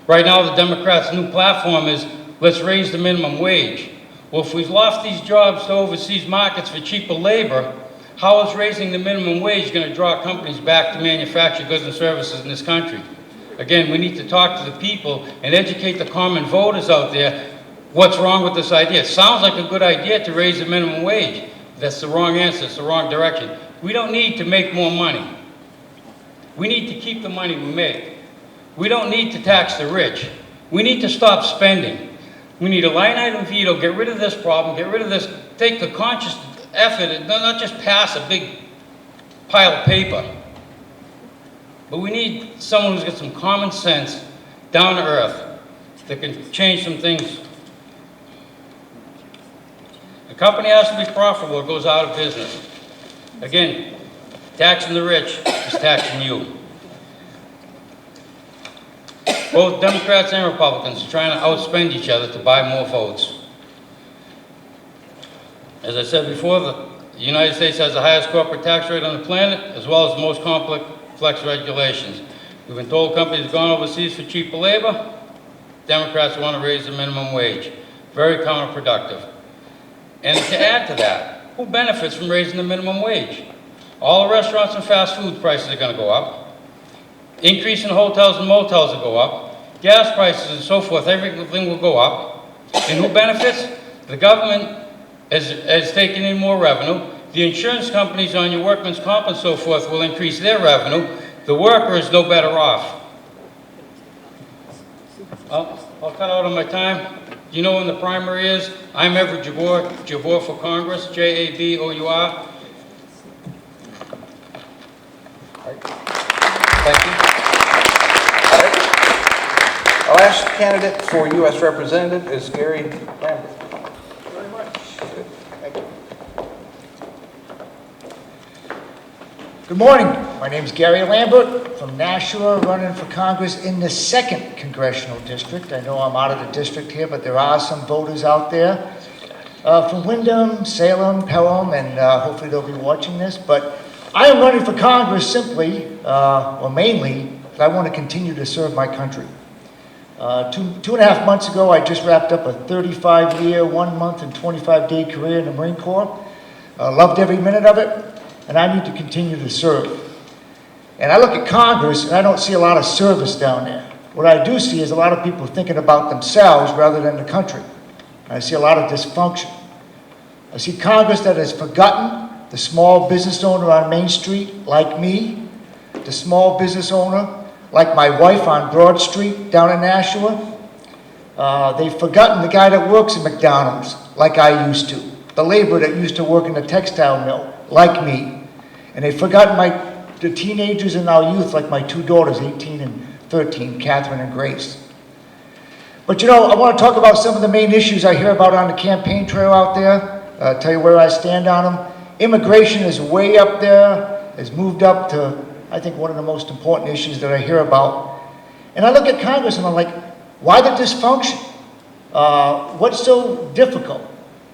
Right now, the Democrats' new platform is, let's raise the minimum wage. Well, if we've lost these jobs to overseas markets for cheaper labor, how is raising the minimum wage going to draw companies back to manufacture goods and services in this country? Again, we need to talk to the people and educate the common voters out there what's wrong with this idea. It sounds like a good idea to raise the minimum wage. That's the wrong answer. It's the wrong direction. We don't need to make more money. We need to keep the money we make. We don't need to tax the rich. We need to stop spending. We need a line item veto, get rid of this problem, get rid of this, take the conscious effort and not just pass a big pile of paper. But we need someone who's got some common sense, down to earth, that can change some things. A company has to be profitable or it goes out of business. Again, taxing the rich is taxing you. Both Democrats and Republicans are trying to outspend each other to buy more votes. As I said before, the United States has the highest corporate tax rate on the planet, as well as the most complex regulations. We've been told companies have gone overseas for cheaper labor. Democrats want to raise the minimum wage. Very counterproductive. And to add to that, who benefits from raising the minimum wage? All the restaurants and fast food prices are going to go up. Increase in hotels and motels will go up. Gas prices and so forth, everything will go up. And who benefits? The government has taken in more revenue. The insurance companies on your workman's comp and so forth will increase their revenue. The worker is no better off. I'll cut out on my time. You know when the primary is? I'm Everett Jabbour for Congress, J-A-B-O-U-R. Thank you. All right. Our last candidate for U.S. Representative is Gary Lambert. Very much. Thank you. Good morning. My name is Gary Lambert from Nashua, running for Congress in the 2nd Congressional District. I know I'm out of the district here, but there are some voters out there from Windham, Salem, Pelham, and hopefully they'll be watching this. But I am running for Congress simply, or mainly, because I want to continue to serve my country. 2.5 months ago, I just wrapped up a 35-year, 1 month and 25-day career in the Marine Corps. Loved every minute of it, and I need to continue to serve. And I look at Congress, and I don't see a lot of service down there. What I do see is a lot of people thinking about themselves rather than the country. I see a lot of dysfunction. I see Congress that has forgotten the small business owner on Main Street, like me, the small business owner, like my wife on Broad Street down in Nashua. They've forgotten the guy that works at McDonald's, like I used to, the laborer that used to work in the textile mill, like me. And they've forgotten the teenagers and our youth, like my 2 daughters, 18 and 13, Catherine and Grace. But you know, I want to talk about some of the main issues I hear about on the campaign trail out there, tell you where I stand on them. Immigration is way up there, has moved up to, I think, one of the most important issues that I hear about. And I look at Congress and I'm like, why the dysfunction? What's so difficult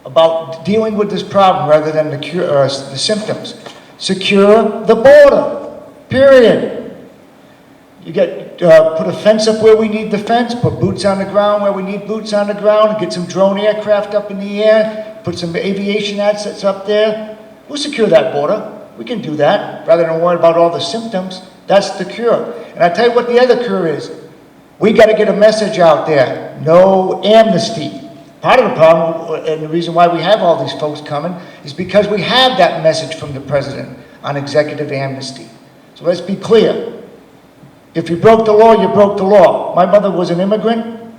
about dealing with this problem rather than the symptoms? Secure the border, period. You get, put a fence up where we need the fence, put boots on the ground where we need boots on the ground, get some drone aircraft up in the air, put some aviation assets up there. We'll secure that border. We can do that rather than worry about all the symptoms. That's the cure. And I tell you what the other cure is. We got to get a message out there. No amnesty. Part of the problem and the reason why we have all these folks coming is because we have that message from the president on executive amnesty. So let's be clear. If you broke the law, you broke the law. My mother was an immigrant.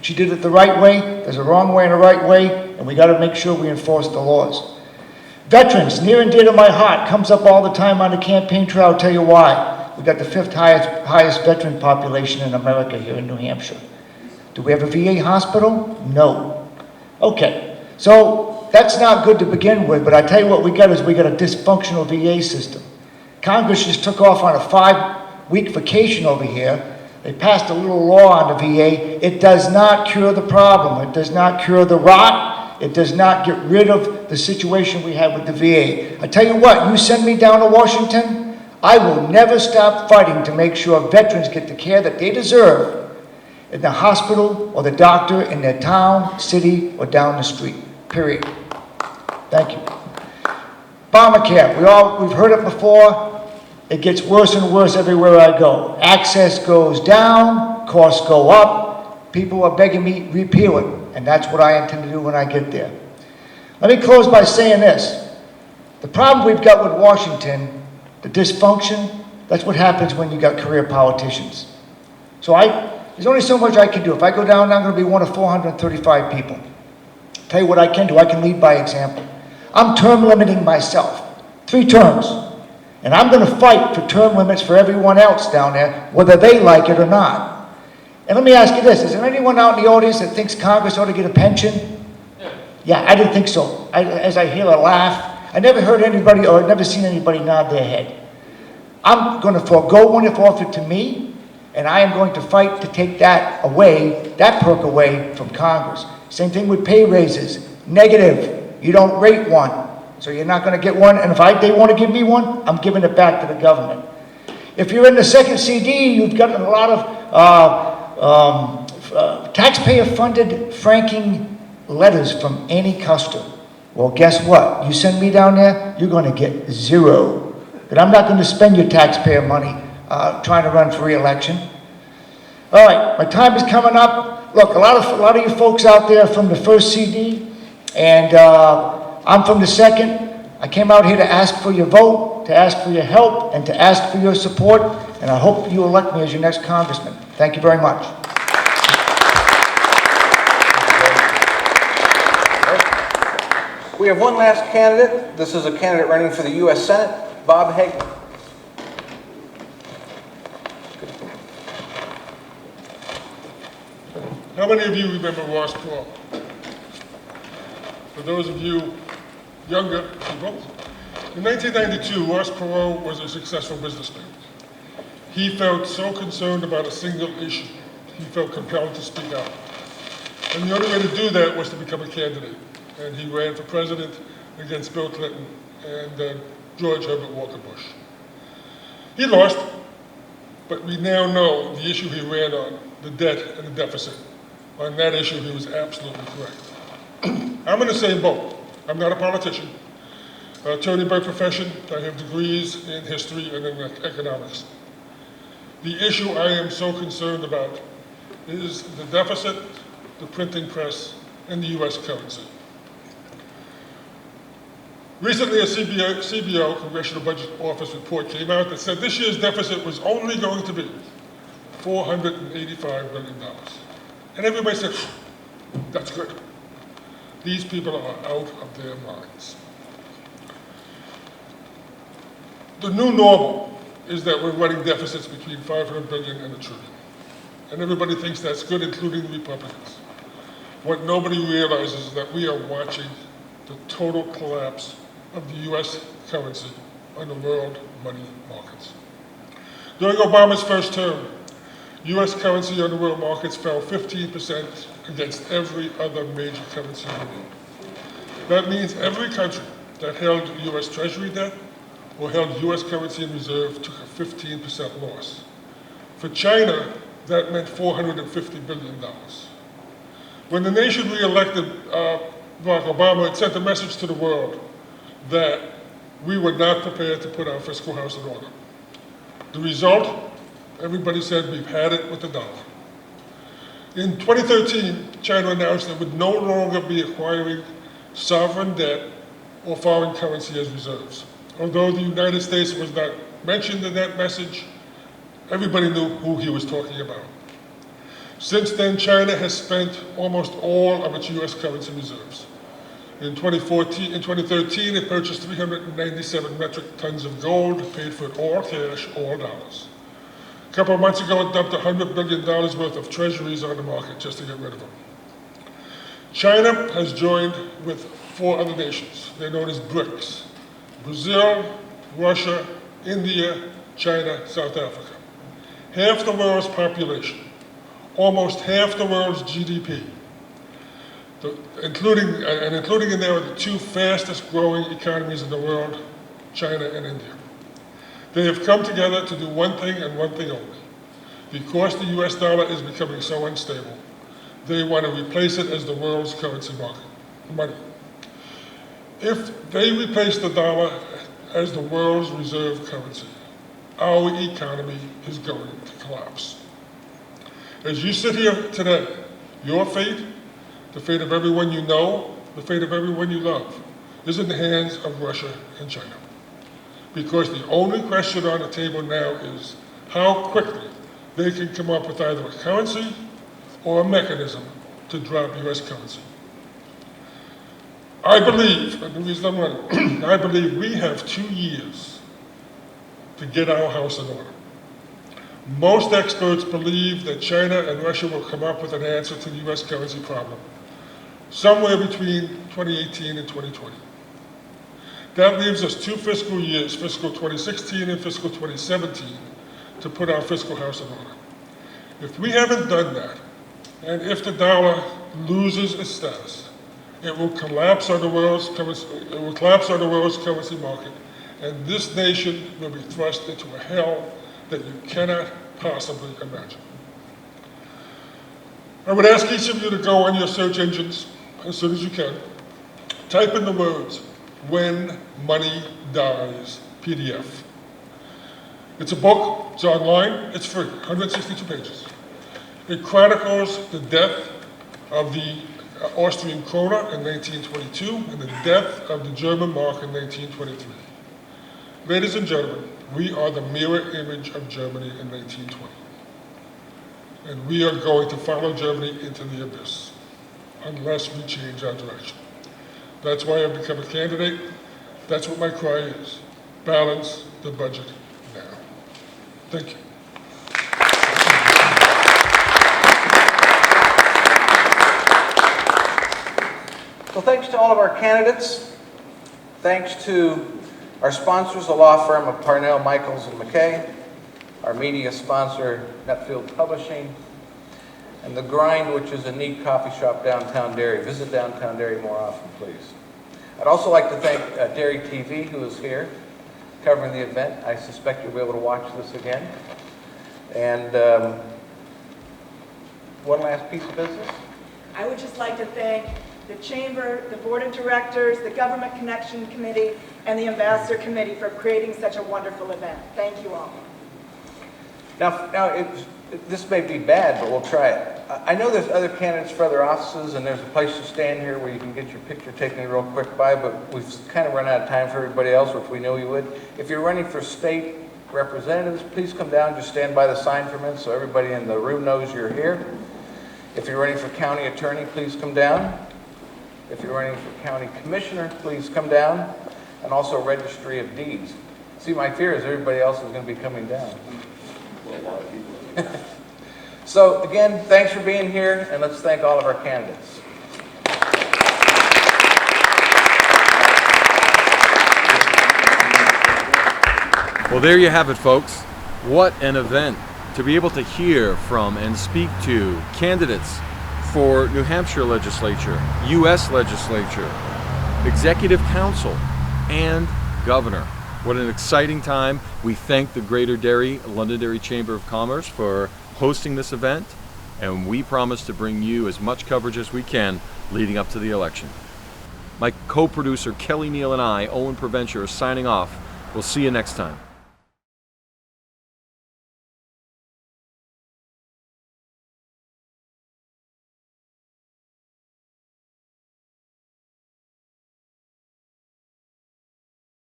She did it the right way. There's a wrong way and a right way, and we got to make sure we enforce the laws. Veterans, near and dear to my heart, comes up all the time on the campaign trail. I'll tell you why. We got the 5th highest veteran population in America here in New Hampshire. Do we have a VA hospital? No. Okay, so that's not good to begin with, but I tell you what we got is we got a dysfunctional VA system. Congress just took off on a 5-week vacation over here. They passed a little law on the VA. It does not cure the problem. It does not cure the rot. It does not get rid of the situation we have with the VA. I tell you what, you send me down to Washington, I will never stop fighting to make sure veterans get the care that they deserve in the hospital or the doctor in their town, city, or down the street, period. Thank you. Obamacare, we've heard it before. It gets worse and worse everywhere I go. Access goes down, costs go up. People are begging me, repeal it. And that's what I intend to do when I get there. Let me close by saying this. The problem we've got with Washington, the dysfunction, that's what happens when you got career politicians. So there's only so much I can do. If I go down, I'm going to be one of 435 people. Tell you what I can do. I can lead by example. I'm term limiting myself. 3 terms. And I'm going to fight for term limits for everyone else down there, whether they like it or not. And let me ask you this. Is there anyone out in the audience that thinks Congress ought to get a pension? Yeah, I didn't think so. As I hear a laugh, I never heard anybody or never seen anybody nod their head. I'm going to forego one if offered to me, and I am going to fight to take that away, that perk away from Congress. Same thing with pay raises. Negative. You don't rate one. So you're not going to get one, and if they want to give me one, I'm giving it back to the government. If you're in the second CD, you've got a lot of taxpayer-funded franking letters from any customer. Well, guess what? You send me down there, you're going to get 0. But I'm not going to spend your taxpayer money trying to run for re-election. All right, my time is coming up. Look, a lot of you folks out there from the first CD, and I'm from the second. I came out here to ask for your vote, to ask for your help, and to ask for your support, and I hope you elect me as your next congressman. Thank you very much. We have one last candidate. This is a candidate running for the U.S. Senate, Bob Hagan. How many of you remember Ross Perot? For those of you younger people, in 1992, Ross Perot was a successful businessman. He felt so concerned about a single issue, he felt compelled to speak out. And the only way to do that was to become a candidate. And he ran for president against Bill Clinton and George Herbert Walker Bush. He lost, but we now know the issue he ran on, the debt and the deficit. On that issue, he was absolutely correct. I'm going to say both. I'm not a politician. Attorney by profession, I have degrees in history and in economics. The issue I am so concerned about is the deficit, the printing press, and the U.S. currency. Recently, a CBO, Congressional Budget Office report came out that said this year's deficit was only going to be $485 billion. And everybody said, that's good. These people are out of their minds. The new normal is that we're running deficits between $500 billion and $1 trillion. And everybody thinks that's good, including the Republicans. What nobody realizes is that we are watching the total collapse of the U.S. currency on the world money markets. During Obama's first term, U.S. currency on the world markets fell 15% against every other major currency in the world. That means every country that held U.S. Treasury debt or held U.S. currency in reserve took a 15% loss. For China, that meant $450 billion. When the nation re-elected Barack Obama, it sent a message to the world that we were not prepared to put our fiscal house in order. The result, everybody said we've had it with the dollar. In 2013, China announced it would no longer be acquiring sovereign debt or foreign currency as reserves. Although the United States was not mentioned in that message, everybody knew who he was talking about. Since then, China has spent almost all of its U.S. currency reserves. In 2013, it purchased 397 metric tons of gold, paid for it all cash, all dollars. A couple of months ago, it dumped $100 billion worth of treasuries on the market just to get rid of them. China has joined with 4 other nations. They're known as BRICS. Brazil, Russia, India, China, South Africa. Half the world's population, almost half the world's GDP, including in there are the 2 fastest growing economies in the world, China and India. They have come together to do one thing and one thing only. Because the US dollar is becoming so unstable, they want to replace it as the world's currency market, money. If they replace the dollar as the world's reserve currency, our economy is going to collapse. As you sit here today, your fate, the fate of everyone you know, the fate of everyone you love, is in the hands of Russia and China. Because the only question on the table now is how quickly they can come up with either a currency or a mechanism to drop US currency. I believe, and the reason I'm running, I believe we have 2 years to get our house in order. Most experts believe that China and Russia will come up with an answer to the US currency problem somewhere between 2018 and 2020. That leaves us 2 fiscal years, fiscal 2016 and fiscal 2017, to put our fiscal house in order. If we haven't done that, and if the dollar loses its status, it will collapse on the world's currency market, and this nation will be thrust into a hell that you cannot possibly imagine. I would ask each of you to go on your search engines as soon as you can. Type in the words, "When Money Dies," PDF. It's a book, it's online, it's free, 162 pages. It chronicles the death of the Austrian krona in 1922 and the death of the German mark in 1923. Ladies and gentlemen, we are the mirror image of Germany in 1920. And we are going to follow Germany into the abyss unless we change our direction. That's why I've become a candidate. That's what my cry is. Balance the budget now. Thank you. Well, thanks to all of our candidates. Thanks to our sponsors, the law firm of Parnell, Michaels, and McKay, our media sponsor, Netfield Publishing, and The Grind, which is a neat coffee shop downtown Derry. Visit downtown Derry more often, please. I'd also like to thank Derry TV, who is here covering the event. I suspect you'll be able to watch this again. And one last piece of business. I would just like to thank the Chamber, the Board of Directors, the Government Connection Committee, and the Ambassador Committee for creating such a wonderful event. Thank you all. Now this may be bad, but we'll try it. I know there's other candidates for other offices, and there's a place to stand here where you can get your picture taken real quick by, but we've kind of run out of time for everybody else, which we knew we would. If you're running for state representatives, please come down, just stand by the sign for a minute so everybody in the room knows you're here. If you're running for county attorney, please come down. If you're running for county commissioner, please come down. And also registry of deeds. See, my fear is everybody else is going to be coming down. So again, thanks for being here, and let's thank all of our candidates. Well, there you have it, folks. What an event to be able to hear from and speak to candidates for New Hampshire legislature, U.S. legislature, executive council, and governor. What an exciting time. We thank the Greater Derry Londonderry Chamber of Commerce for hosting this event, and we promise to bring you as much coverage as we can leading up to the election. My co-producer Kelly Neal and I, Owen Provencher, are signing off. We'll see you next time.